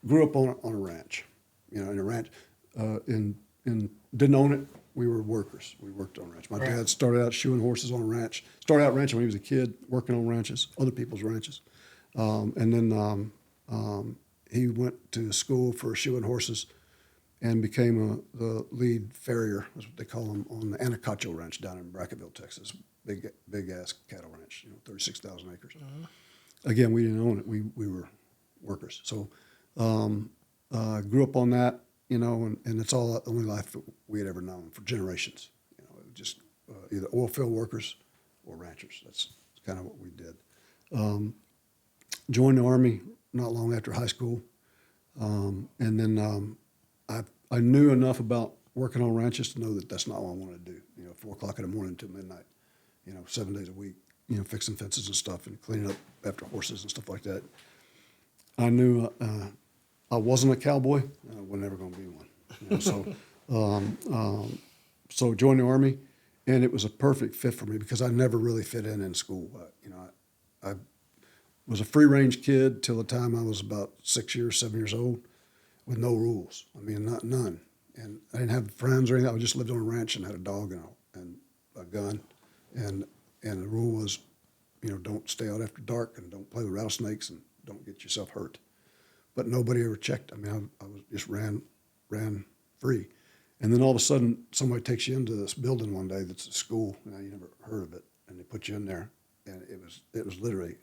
grew up on a ranch, in a ranch, and didn't own it. We were workers. We worked on ranch. My dad started out shoeing horses on a ranch. Started out ranching when he was a kid, working on ranches, other people's ranches. And then he went to school for shoeing horses and became the lead farrier, that's what they call him, on the Anacacho Ranch down in Brackettville, Texas. Big ass cattle ranch, 36,000 acres. Again, we didn't own it. We were workers. So grew up on that. And it's all the only life that we had ever known for generations. Just either oil field workers or ranchers. That's kind of what we did. Joined the Army not long after high school. And then I knew enough about working on ranches to know that that's not what I wanted to do. 4 o'clock in the morning until midnight, 7 days a week, fixing fences and stuff and cleaning up after horses and stuff like that. I knew I wasn't a cowboy. I was never going to be one. So joined the Army, and it was a perfect fit for me because I never really fit in school. I was a free-range kid till the time I was about 7 years old, with no rules. None. And I didn't have friends or anything. I just lived on a ranch and had a dog and a gun. And the rule was, don't stay out after dark and don't play with rattlesnakes and don't get yourself hurt. But nobody ever checked. I was just ran free. And then all of a sudden, somebody takes you into this building one day that's a school. You never heard of it, and they put you in there, and it was literally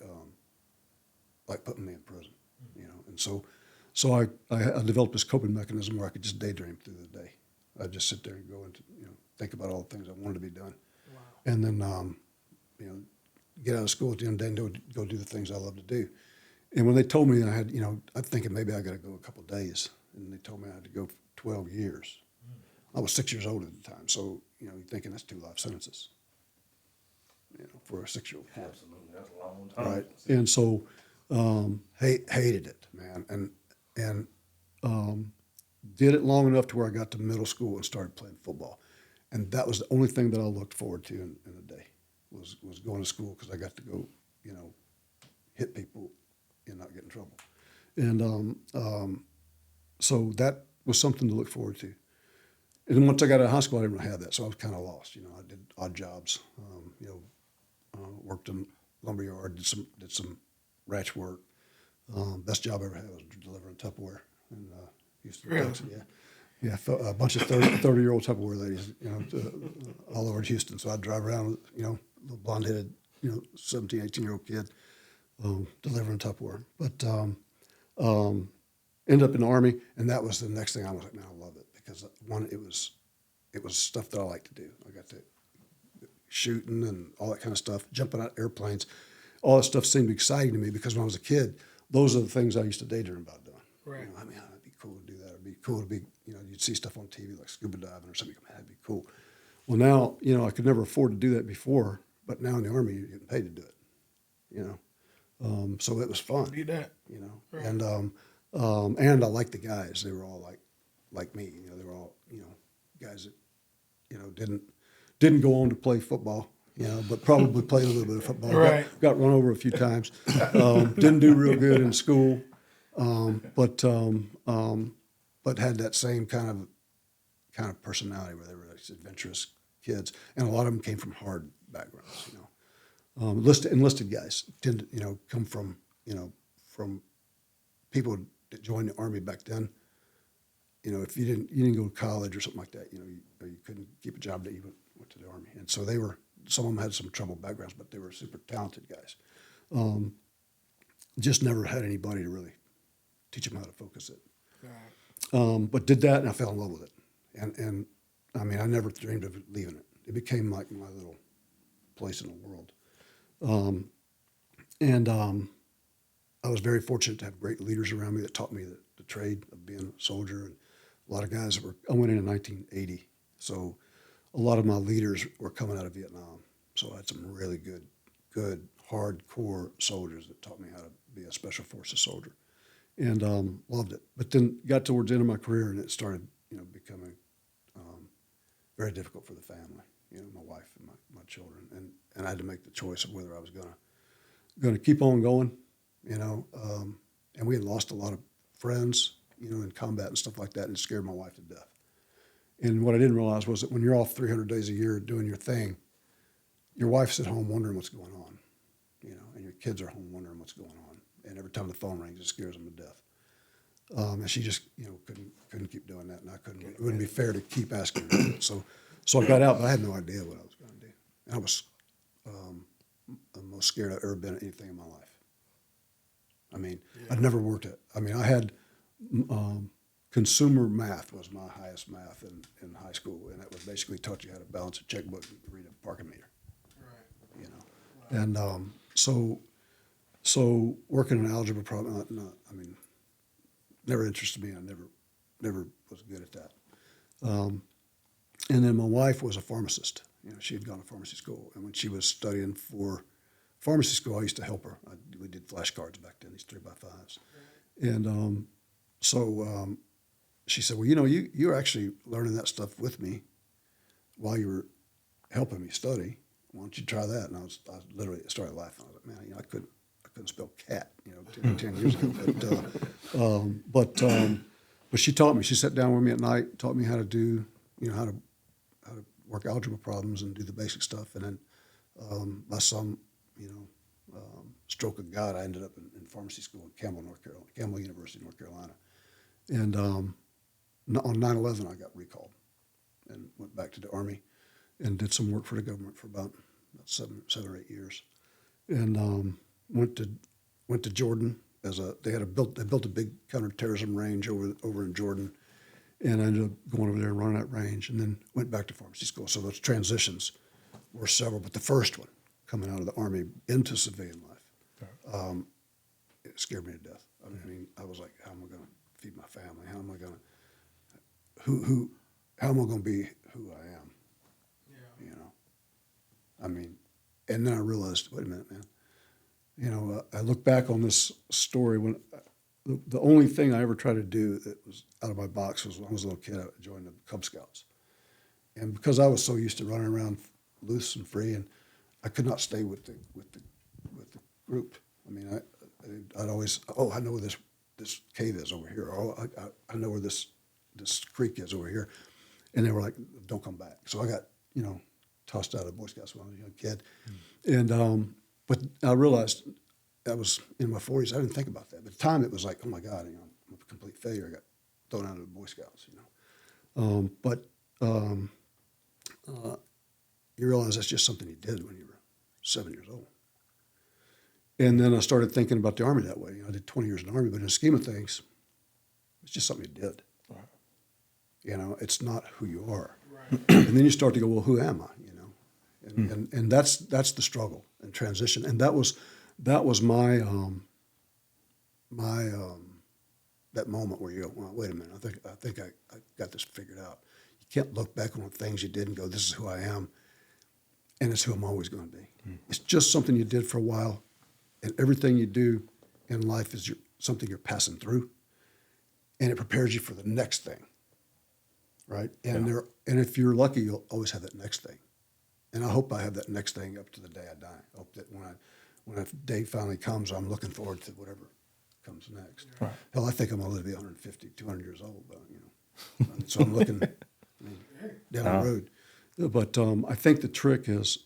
like putting me in prison, And so I developed this coping mechanism where I could just daydream through the day. I'd just sit there and go into think about all the things I wanted to be done, and then get out of school at the end of the day and go do the things I love to do. And when they told me that I had, I'm thinking maybe I got to go a couple of days, and they told me I had to go for 12 years. I was 6 years old at the time, so you're thinking that's 2 life sentences, for a 6-year-old kid. Absolutely, that's a long time. Right, and so hated it, man, and did it long enough to where I got to middle school and started playing football. And that was the only thing that I looked forward to in the day was going to school because I got to go, hit people and not get in trouble. And so that was something to look forward to. And then once I got out of high school, I didn't really have that, so I was kind of lost. I did odd jobs. Worked in lumberyard, did some ranch work. Best job I ever had was delivering Tupperware in Houston, Really? Texas. Yeah, a bunch of 30-year-old Tupperware ladies, all over Houston. So I'd drive around, little blonde-headed, 17, 18-year-old kid, delivering Tupperware. But ended up in the Army, and that was the next thing I was like, man, I love it because one, it was stuff that I like to do. I got to shooting and all that kind of stuff, jumping out of airplanes. All that stuff seemed exciting to me because when I was a kid, those are the things I used to daydream about doing. Right. It'd be cool to do that. It'd be cool to be, you'd see stuff on TV like scuba diving or something. Man, that'd be cool. Well, now, I could never afford to do that before, but now in the Army, you're getting paid to do it, So it was fun. Do that. Right. And I liked the guys. They were all like me. They were all, guys that, didn't go on to play football, but probably played a little bit of football. Right. Got run over a few times. Didn't do real good in school, but had that same kind of personality where they were like adventurous kids, and a lot of them came from hard backgrounds. Enlisted guys tend to come from from people that joined the Army back then. If you didn't go to college or something like that, you couldn't keep a job that you went to the Army. And so some of them had some troubled backgrounds, but they were super talented guys. Just never had anybody to really teach them how to focus it. Right. But did that, and I fell in love with it. And I never dreamed of leaving it. It became like my little place in the world. I was very fortunate to have great leaders around me that taught me the trade of being a soldier. And a lot of guys I went in 1980. So a lot of my leaders were coming out of Vietnam. So I had some really good, hardcore soldiers that taught me how to be a special forces soldier, and loved it. But then got towards the end of my career, and it started, becoming very difficult for the family. My wife and my children, and I had to make the choice of whether I was going to keep on going, and we had lost a lot of friends, in combat and stuff like that, and it scared my wife to death. And what I didn't realize was that when you're off 300 days a year doing your thing, your wife's at home wondering what's going on, and your kids are home wondering what's going on. And every time the phone rings, it scares them to death. And she just, couldn't keep doing that, and it wouldn't be fair to keep asking her to do it. So I got out, but I had no idea what I was going to do. And I was the most scared I've ever been at anything in my life. I'd never worked at. I had consumer math was my highest math in high school, and that was basically taught you how to balance a checkbook and read a parking meter. Right. Wow. And so working an algebra problem, never interested me. I never was good at that. And then my wife was a pharmacist. She had gone to pharmacy school, and when she was studying for pharmacy school, I used to help her. We did flashcards back then, these 3x5s. And so she said, well, you're actually learning that stuff with me while you were helping me study. Why don't you try that? And I literally started laughing. I was like, man, I couldn't spell cat, 10 years ago. But she taught me. She sat down with me at night, taught me how to do, how to work algebra problems and do the basic stuff. And then by some, stroke of God, I ended up in pharmacy school in Campbell University, North Carolina. And on 9/11, I got recalled and went back to the Army and did some work for the government for about 7 or 8 years. And went to Jordan they built a big counterterrorism range over in Jordan, and I ended up going over there and running that range, and then went back to pharmacy school. So those transitions were several, but the first one, coming out of the Army into civilian life, it scared me to death. I was like, how am I going to feed my family? How am I going to how am I going to be who I am? Yeah. And then I realized, wait a minute, man. I look back on this story when the only thing I ever tried to do that was out of my box was when I was a little kid, I joined the Cub Scouts. And because I was so used to running around loose and free, and I could not stay with the group. I mean, I'd always, I know where this cave is over here. Or, I know where this creek is over here. And they were like, don't come back. So I got, tossed out of Boy Scouts when I was a young kid. And, but I realized I was in my 40s. I didn't think about that. But at the time, it was like, oh, my God, I'm a complete failure. I got thrown out of the Boy Scouts, you realize that's just something you did when you were 7 years old. And then I started thinking about the Army that way. I did 20 years in the Army, but in the scheme of things, it's just something you did. Right. It's not who you are. Right. And then you start to go, well, who am I? And that's the struggle and transition. And that was my that moment where you go, well, wait a minute, I think I got this figured out. You can't look back on the things you did and go, this is who I am, and it's who I'm always going to be. It's just something you did for a while, and everything you do in life is something you're passing through, and it prepares you for the next thing, right? And and if you're lucky, you'll always have that next thing. And I hope I have that next thing up to the day I die. I hope that when that day finally comes, I'm looking forward to whatever comes next. Right. Hell, I think I'm going to live to be 150, 200 years old, but, so I'm looking down the road. But I think the trick is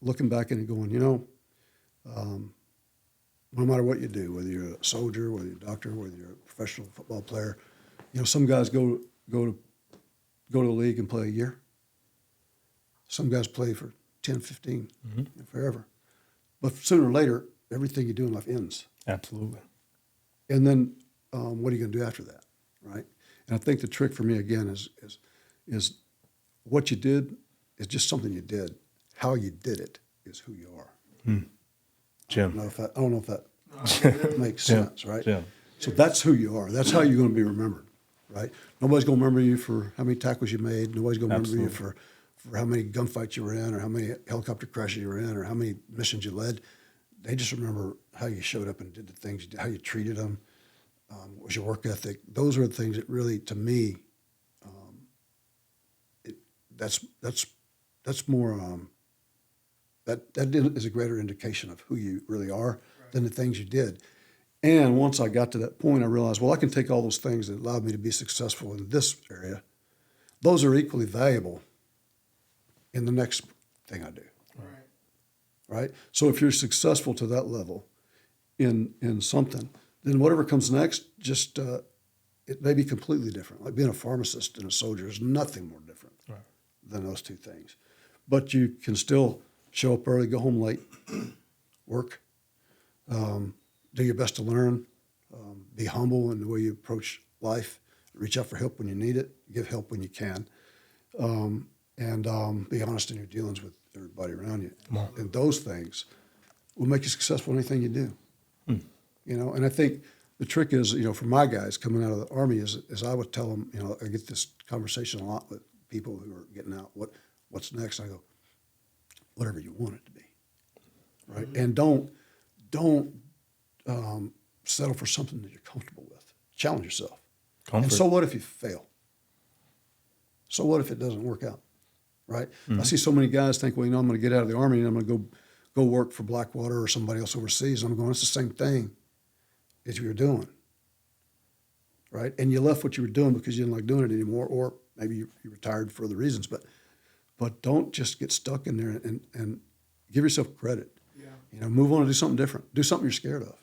looking back and going, no matter what you do, whether you're a soldier, whether you're a doctor, whether you're a professional football player, some guys go to the league and play a year. Some guys play for 10, 15, forever. But sooner or later, everything you do in life ends. Absolutely. And then what are you going to do after that, right? And I think the trick for me, again, is what you did is just something you did. How you did it is who you are. Jim. I don't know if that makes sense, right? Jim. So that's who you are. That's how you're going to be remembered, right? Nobody's going to remember you for how many tackles you made. Nobody's going to remember you for how many gunfights you were in, or how many helicopter crashes you were in, or how many missions you led. They just remember how you showed up and did the things you did, how you treated them, what was your work ethic. Those are the things that really, to me, that's more, that is a greater indication of who you really are than the things you did. And once I got to that point, I realized, well, I can take all those things that allowed me to be successful in this area. Those are equally valuable in the next thing I do. Right? So if you're successful to that level in something, then whatever comes next, just it may be completely different. Like being a pharmacist and a soldier is nothing more different than those two things. But you can still show up early, go home late, work, do your best to learn, be humble in the way you approach life, reach out for help when you need it, give help when you can. And be honest in your dealings with everybody around you. And those things will make you successful in anything you do. And I think the trick is, for my guys coming out of the Army is I would tell them, I get this conversation a lot with people who are getting out, what's next? I go, whatever you want it to be, right? And don't settle for something that you're comfortable with. Challenge yourself. And so what if you fail? So what if it doesn't work out? Right? I see so many guys think, well, I'm going to get out of the Army and I'm going to go work for Blackwater or somebody else overseas. I'm going, it's the same thing as you were doing, right? And you left what you were doing because you didn't like doing it anymore, or maybe you retired for other reasons. But don't just get stuck in there and give yourself credit. Yeah. Move on and do something different. Do something you're scared of.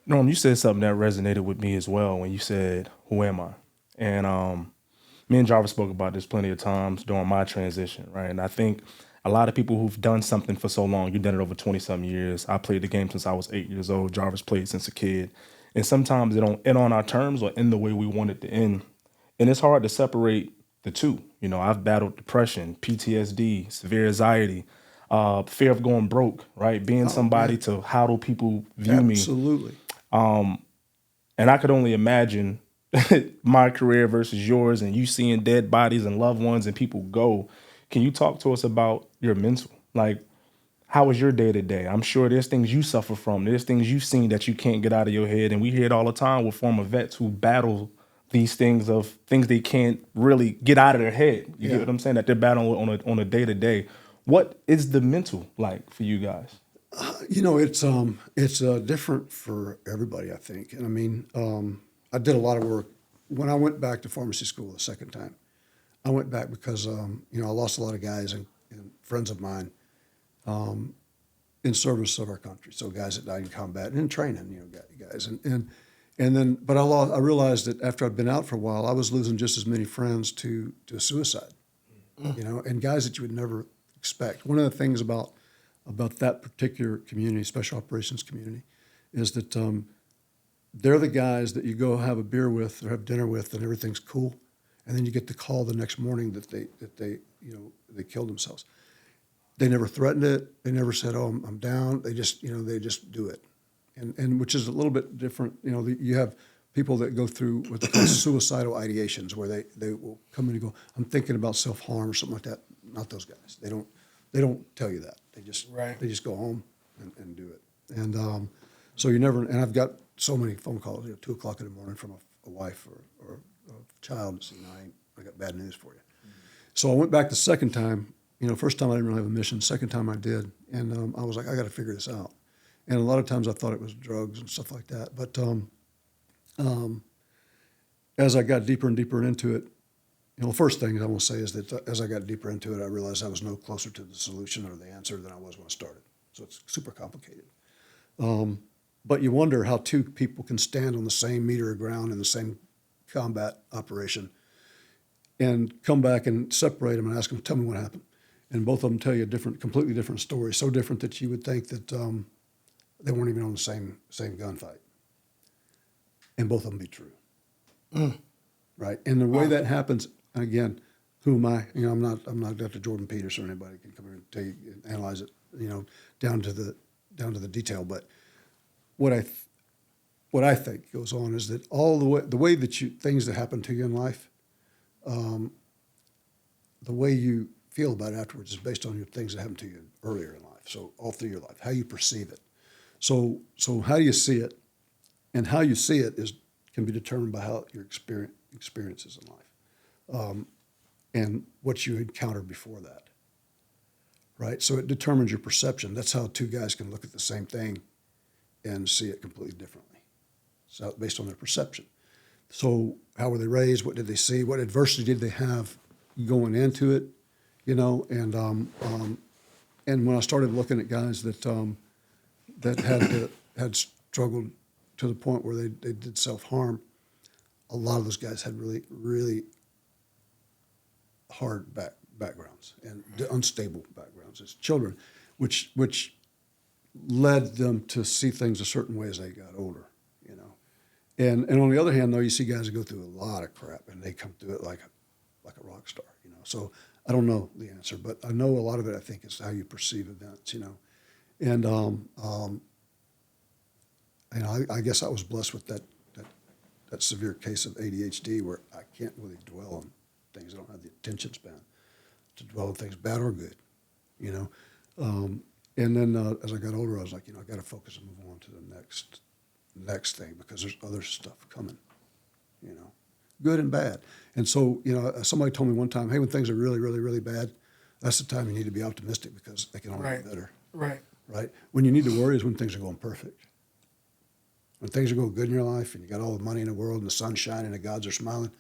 Norm, you said something that resonated with me as well when you said, who am I? And me and Jarvis spoke about this plenty of times during my transition, right? And I think a lot of people who've done something for so long, you've done it over 20-something years. I played the game since I was 8 years old. Jarvis played since a kid. And sometimes it don't end on our terms or end the way we want it to end. And it's hard to separate the two. I've battled depression, PTSD, severe anxiety, fear of going broke, right? Being somebody to how do people view me. Absolutely. And I could only imagine my career versus yours, and you seeing dead bodies and loved ones and people go. Can you talk to us about your mental? Like, how was your day to day? I'm sure there's things you suffer from. There's things you've seen that you can't get out of your head. And we hear it all the time with former vets who battle these things of things they can't really get out of their head. You get what I'm saying? That they're battling on a day to day. What is the mental like for you guys? You know, it's different for everybody, I think. And I mean, I did a lot of work when I went back to pharmacy school the second time. I went back because you know, I lost a lot of guys and friends of mine in service of our country. So guys that died in combat and in training, you know, guys. And then, but I realized that after I'd been out for a while, I was losing just as many friends to suicide. You know, and guys that you would never expect. One of the things about that particular community, special operations community, is that they're the guys that you go have a beer with or have dinner with, and everything's cool, and then you get the call the next morning that they you know, they killed themselves. They never threatened it. They never said, "Oh, I'm down." They just, you know, they just do it, and which is a little bit different. You know, you have people that go through what they call suicidal ideations, where they will come in and go, "I'm thinking about self-harm" or something like that. Not those guys. They don't tell you that. They just go home and do it. And so you never. And I've got so many phone calls, you know, 2:00 in the morning from a wife or a child that says, I got bad news for you. Mm-hmm. So I went back the second time. You know, first time I didn't really have a mission. Second time I did, and I was like, I got to figure this out. And a lot of times I thought it was drugs and stuff like that. But as I got deeper and deeper into it, you know, the first thing I want to say is that as I got deeper into it, I realized I was no closer to the solution or the answer than I was when I started. So it's super complicated. But you wonder how two people can stand on the same meter of ground in the same combat operation and come back and separate them and ask them, tell me what happened. And both of them tell you a completely different story, so different that you would think that they weren't even on the same gunfight. And both of them be true. Right? And the way that happens, and again, who am I? You know, I'm not Dr. Jordan Peters or anybody can come here and tell you, analyze it, you know, down to the detail. But what I think goes on is that all the way that things that happen to you in life, the way you feel about it afterwards is based on your things that happened to you earlier in life. So all through your life, how you perceive it. So how do you see it, and how you see it can be determined by how your experiences in life, and what you encountered before that. Right. So it determines your perception. That's how two guys can look at the same thing and see it completely differently. So based on their perception. So how were they raised? What did they see? What adversity did they have going into it? You know, and when I started looking at guys that had struggled to the point where they did self-harm, a lot of those guys had really, really hard backgrounds and unstable backgrounds as children, which led them to see things a certain way as they got older, you know. And on the other hand, though, you see guys that go through a lot of crap and they come through it like a rock star, you know. So I don't know the answer, but I know a lot of it, I think, is how you perceive events, you know. And I guess I was blessed with that severe case of ADHD where I can't really dwell on things. I don't have the attention span to dwell on things, bad or good, you know. And then as I got older, I was like, you know, I got to focus and move on to the next thing because there's other stuff coming, you know, good and bad. And so, you know, somebody told me one time, hey, when things are really, really, really bad, that's the time you need to be optimistic because they can only get better. Right. Right. When you need to worry is when things are going perfect. When things are going good in your life and you got all the money in the world and the sun's shining and the gods are smiling,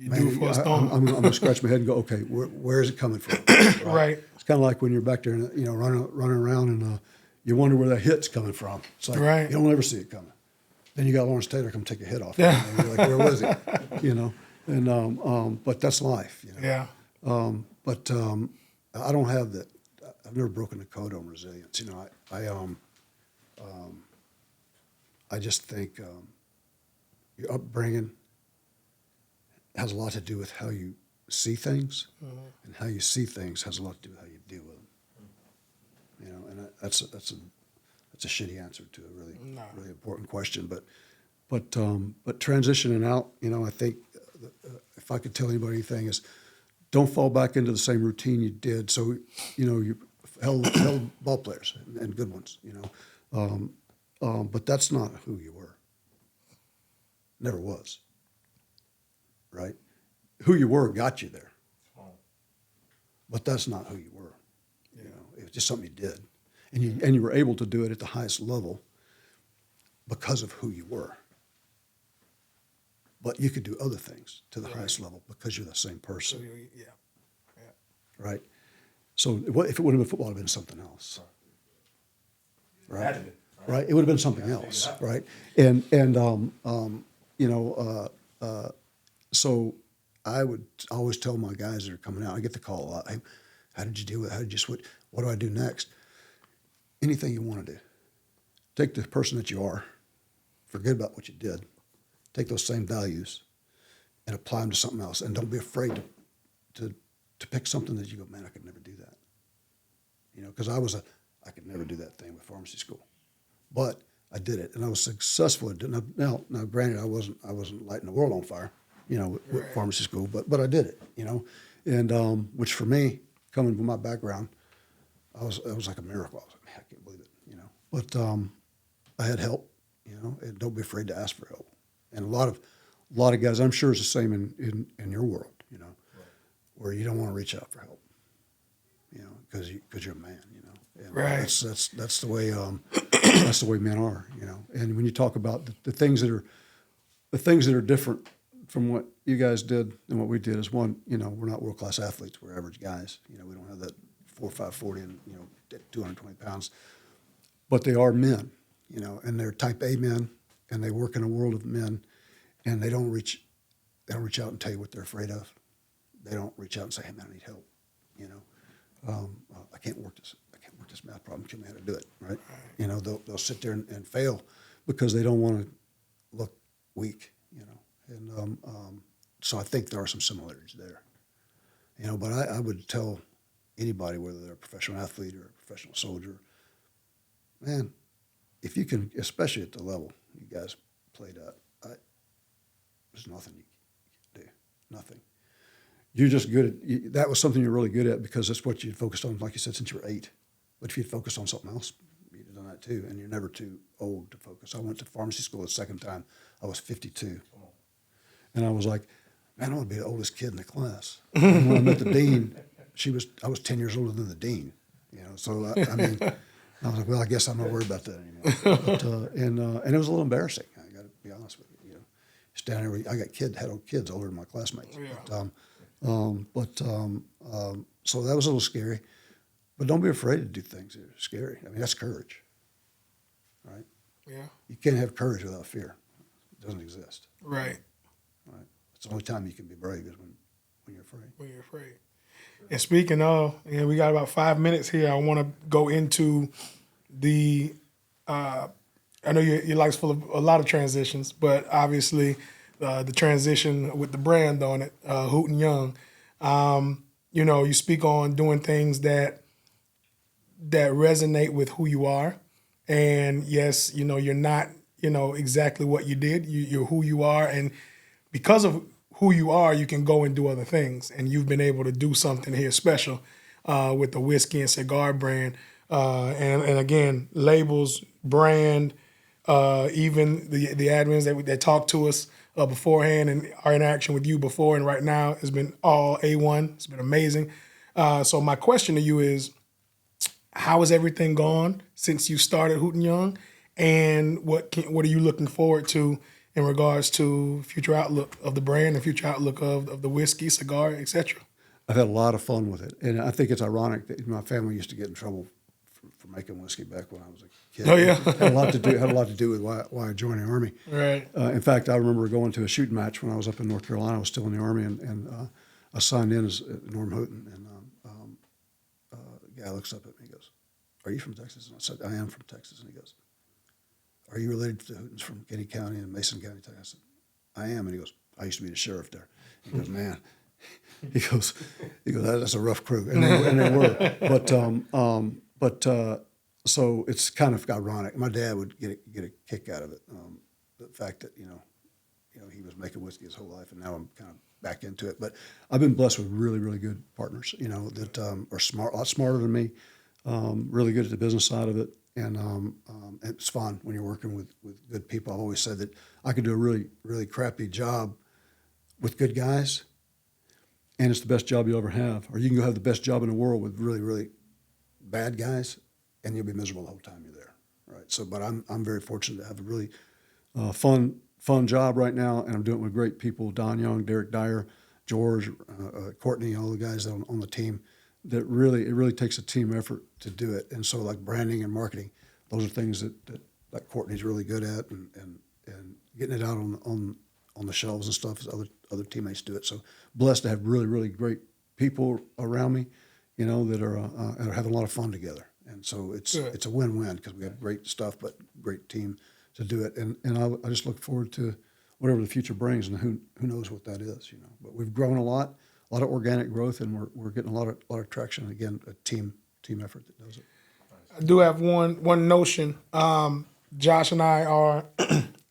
I'm going to scratch my head and go, okay, where is it coming from? Right. It's kind of like when you're back there, and, you know, running around and you wonder where that hit's coming from. It's like you don't ever see it coming. Then you got Lawrence Taylor come take a hit off. Yeah. And you're like, where was he? You know, and but that's life. You know? Yeah. But I don't have that. I've never broken the code on resilience. You know, I just think your upbringing has a lot to do with how you see things, and how you see things has a lot to do with how you deal with them. You know, and that's a shitty answer to a really important question. But transitioning out, you know, I think if I could tell anybody anything is, don't fall back into the same routine you did. So, you know, hell ball players and good ones, you know. But that's not who you were. Never was. Right? Who you were got you there. But that's not who you were. You know, it was just something you did. And you were able to do it at the highest level because of who you were. But you could do other things to the highest level because you're the same person. Yeah. Right? So if it would have been football, it would have been something else. Right? Right? It would have been something else. Right? And you know, so I would always tell my guys that are coming out, I get the call a lot, hey, how did you deal with it? How did you switch? What do I do next? Anything you want to do. Take the person that you are, forget about what you did, take those same values and apply them to something else. And don't be afraid to pick something that you go, man, I could never do that. You know, because I could never do that thing with pharmacy school. But I did it, and I was successful at it. Now, granted, I wasn't lighting the world on fire, you know, with pharmacy school, but I did it, you know, and which for me, coming from my background, it was like a miracle. I was like, man, I can't believe it, you know. But I had help, you know, and don't be afraid to ask for help. And a lot of guys, I'm sure it's the same in your world, you know, where you don't want to reach out for help, you know, because you're a man, you know. And that's the way that's the way men are, you know. And when you talk about the things that are different from what you guys did and what we did is, one, you know, we're not world class athletes, we're average guys. You know, we don't have that 4, 5, 40 and, you know, 220 pounds. But they are men, you know, and they're type A men, and they work in a world of men, and they don't reach out and tell you what they're afraid of. They don't reach out and say, hey man, I need help, you know. I can't work this math problem. Show me how to do it, right? You know, they'll sit there and fail because they don't want to look weak, you know. And so I think there are some similarities there, you know. But I would tell anybody, whether they're a professional athlete or a professional soldier, man, if you can, especially at the level you guys played at, there's nothing you can do, nothing. You're just good at, that was something you're really good at because that's what you focused on, like you said, since you were 8. But if you'd focused on something else, you'd have done that too, and you're never too old to focus. I went to pharmacy school the second time. I was 52. And I was like, man, I want to be the oldest kid in the class. And when I met the dean, I was 10 years older than the dean, you know. So, I mean, I was like, well, I guess I'm not worried about that anymore. But, and it was a little embarrassing, I got to be honest with you, you know. Standing there, I got kids older than my classmates. Yeah. So that was a little scary. But don't be afraid to do things that are scary. I mean, that's courage, right? Yeah. You can't have courage without fear. It doesn't exist. Right. Right. It's the only time you can be brave is when you're afraid. When you're afraid. And speaking of, and we got about 5 minutes here, I want to go into the, I know your life's full of a lot of transitions, but obviously the transition with the brand on it, Hooten Young. You know, you speak on doing things that resonate with who you are. And yes, you know, you're not, you know, exactly what you did. You're who you are. And because of who you are, you can go and do other things. And you've been able to do something here special with the whiskey and cigar brand. And again, labels, brand, even the admins that talk to us beforehand and our interaction with you before and right now has been all A1. It's been amazing. So my question to you is, how has everything gone since you started Hooten Young, and what are you looking forward to in regards to future outlook of the brand and future outlook of the whiskey, cigar, etc.? I've had a lot of fun with it, and I think it's ironic that my family used to get in trouble for making whiskey back when I was a kid. Oh yeah, had a lot to do with why I joined the Army. Right. In fact, I remember going to a shooting match when I was up in North Carolina. I was still in the Army, and I signed in as Norm Hooten, and the guy looks up at me and goes, "Are you from Texas?" And I said, "I am from Texas." And he goes, "Are you related to the Hootens from Kenny County and Mason County, Texas?" I said, "I am." And he goes, "I used to be the sheriff there." He goes, "Man," he goes, "That's a rough crew," and they were. But so it's kind of ironic. My dad would get a kick out of it, the fact that you know he was making whiskey his whole life, and now I'm kind of back into it. But I've been blessed with really, really good partners, you know, that are smart, a lot smarter than me, really good at the business side of it. And it's fun when you're working with good people. I've always said that I could do a really, really crappy job with good guys, and it's the best job you'll ever have. Or you can go have the best job in the world with really, really bad guys, and you'll be miserable the whole time you're there, right? So, but I'm very fortunate to have a really fun job right now, and I'm doing it with great people: Don Young, Derek Dyer, George, Courtney, all the guys on the team. That it really takes a team effort to do it. And so, like branding and marketing, those are things that Courtney's really good at, and getting it out on the shelves and stuff as other teammates do it. So blessed to have really, really great people around me, that are having a lot of fun together. And so it's a win-win because we have great stuff, but great team to do it. And I just look forward to whatever the future brings, and who knows what that is, But we've grown a lot of organic growth, and we're getting a lot of traction. Again, a team effort that does it. I do have one notion. Josh and I are,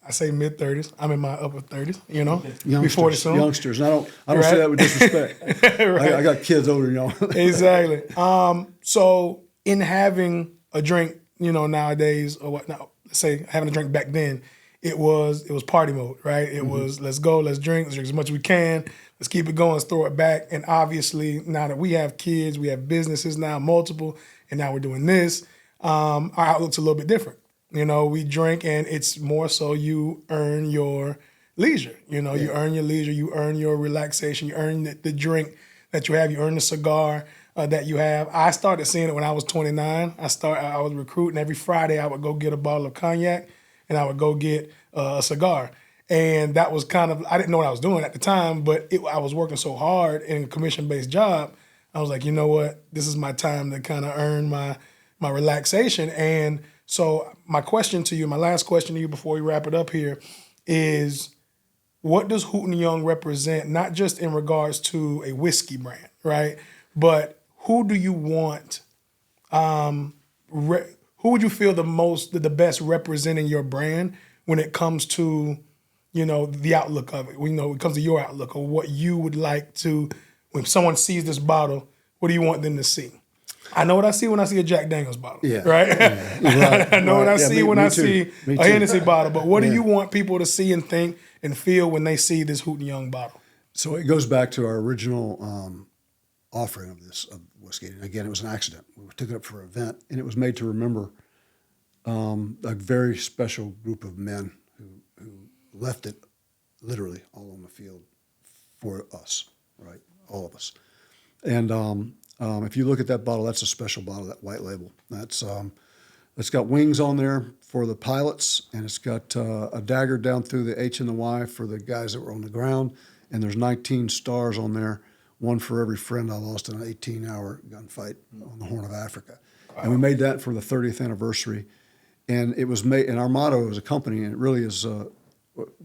I say mid-30s. I'm in my upper 30s, Youngsters, before the soon. Youngsters. And I don't say that with disrespect. Right. I got kids older than y'all. Exactly. So in having a drink, nowadays, or what? Now, let's say having a drink back then, it was party mode, right? It was let's go, let's drink as much as we can, let's keep it going, let's throw it back. And obviously, now that we have kids, we have businesses now, multiple, and now we're doing this. Our outlook's a little bit different. We drink, and it's more so you earn your leisure. You earn your leisure, you earn your relaxation, you earn the drink that you have, you earn the cigar that you have. I started seeing it when I was 29. I was recruiting. Every Friday, I would go get a bottle of cognac, and I would go get a cigar. And that was kind of, I didn't know what I was doing at the time, but I was working so hard in a commission-based job. I was like, you know what? This is my time to kind of earn my relaxation. And so my question to you, my last question to you before we wrap it up here is, what does Hooten Young represent, not just in regards to a whiskey brand, right? But who do you want, who would you feel the best representing your brand when it comes to, the outlook of it? When it comes to your outlook, or what you would like to, when someone sees this bottle, what do you want them to see? I know what I see when I see a Jack Daniels bottle, right? Right. I know what I see when I too. see a Hennessy bottle, but what do you want people to see and think and feel when they see this Hooten Young bottle? So it goes back to our original offering of whiskey. And again, it was an accident. We took it up for an event, and it was made to remember a very special group of men who left it literally all on the field for us, right? All of us. And if you look at that bottle, that's a special bottle, that white label. It's got wings on there for the pilots, and it's got a dagger down through the H and the Y for the guys that were on the ground. And there's 19 stars on there, one for every friend I lost in an 18-hour gunfight on the Horn of Africa. Wow. And we made that for the 30th anniversary. And it was made, and our motto as a company, and it really is,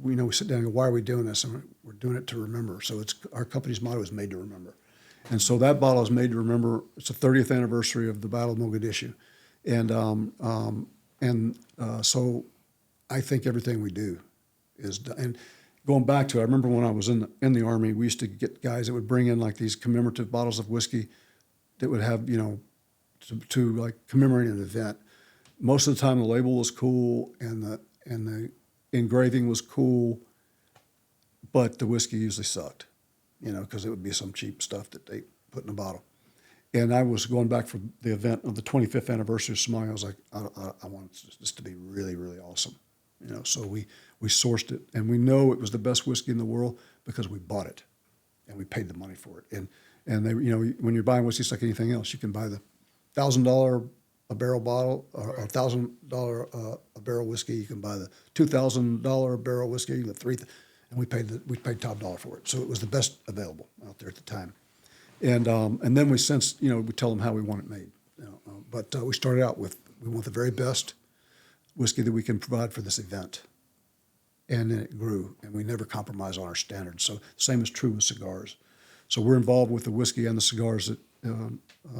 we sit down and go, why are we doing this? And we're doing it to remember. So our company's motto is made to remember. And so that bottle is made to remember. It's the 30th anniversary of the Battle of Mogadishu. And so I think everything we do is done. And going back to, I remember when I was in the Army, we used to get guys that would bring in like these commemorative bottles of whiskey that would have, to like commemorate an event. Most of the time the label was cool and the engraving was cool, but the whiskey usually sucked, because it would be some cheap stuff that they put in a bottle. And I was going back for the event of the 25th anniversary of Somalia. I was like, I want this to be really, really awesome. So we sourced it, and we know it was the best whiskey in the world because we bought it, and we paid the money for it. And they, when you're buying whiskey, it's like anything else. You can buy the $1,000 a barrel bottle, or $1,000 a barrel whiskey. You can buy the $2,000 barrel whiskey, the $3,000, and we paid top dollar for it. So it was the best available out there at the time. And then we we tell them how we want it made. But we started out with, we want the very best whiskey that we can provide for this event. And then it grew, and we never compromise on our standards. So the same is true with cigars. So we're involved with the whiskey and the cigars. That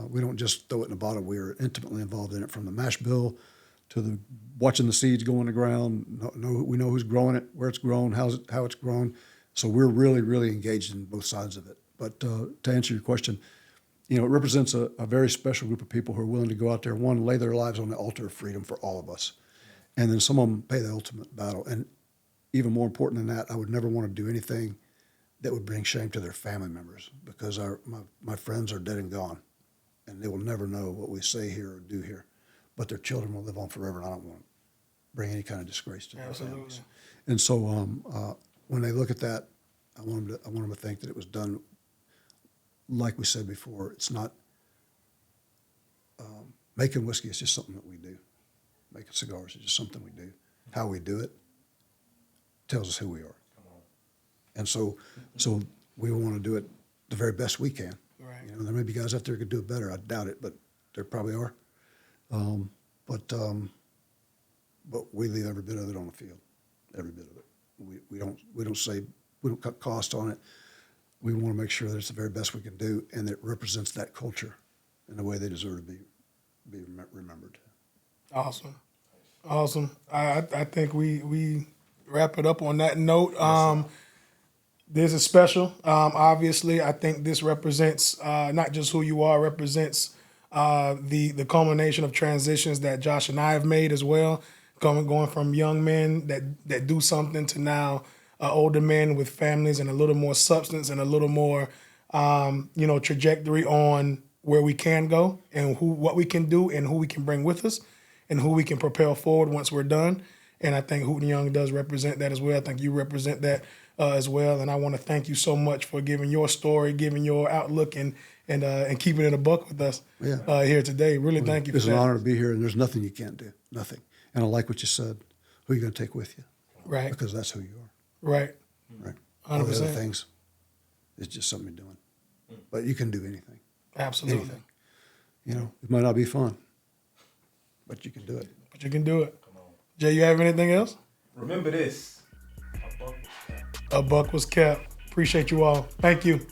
we don't just throw it in a bottle. We are intimately involved in it, from the mash bill to watching the seeds go in the ground. We know who's growing it, where it's grown, how it's grown. So we're really, really engaged in both sides of it. But to answer your question, you know, it represents a very special group of people who are willing to go out there, one, lay their lives on the altar of freedom for all of us. And then some of them pay the ultimate battle. And even more important than that, I would never want to do anything that would bring shame to their family members, because my friends are dead and gone, and they will never know what we say here or do here. But their children will live on forever, and I don't want to bring any kind of disgrace to their families. And so when they look at that, I want them to think that it was done, like we said before. It's not making whiskey. It's just something that we do. Making cigars is just something we do. How we do it tells us who we are. And so we want to do it the very best we can. Right. You know, there may be guys out there who could do it better. I doubt it, but there probably are. But we leave every bit of it on the field, every bit of it. We don't cut cost on it. We want to make sure that it's the very best we can do, and that it represents that culture in the way they deserve to be remembered. Awesome. I think we wrap it up on that note. This is special. Obviously, I think this represents not just who you are, represents the culmination of transitions that Josh and I have made as well, going from young men that do something to now older men with families and a little more substance and a little more trajectory on where we can go and what we can do and who we can bring with us and who we can propel forward once we're done. And I think Hooten Young does represent that as well. I think you represent that as well. And I want to thank you so much for giving your story, giving your outlook, and keeping it a buck with us here today. Really thank you for that. It's an honor to be here, and there's nothing you can't do, nothing. And I like what you said. Who are you going to take with you? Right. Because that's who you are. Right. Right. 100%. All the other things, it's just something you're doing. But you can do anything. Absolutely. Anything. You know, it might not be fun, but you can do it. But you can do it. Jay, you have anything else? Remember this. A buck was kept. Appreciate you all. Thank you.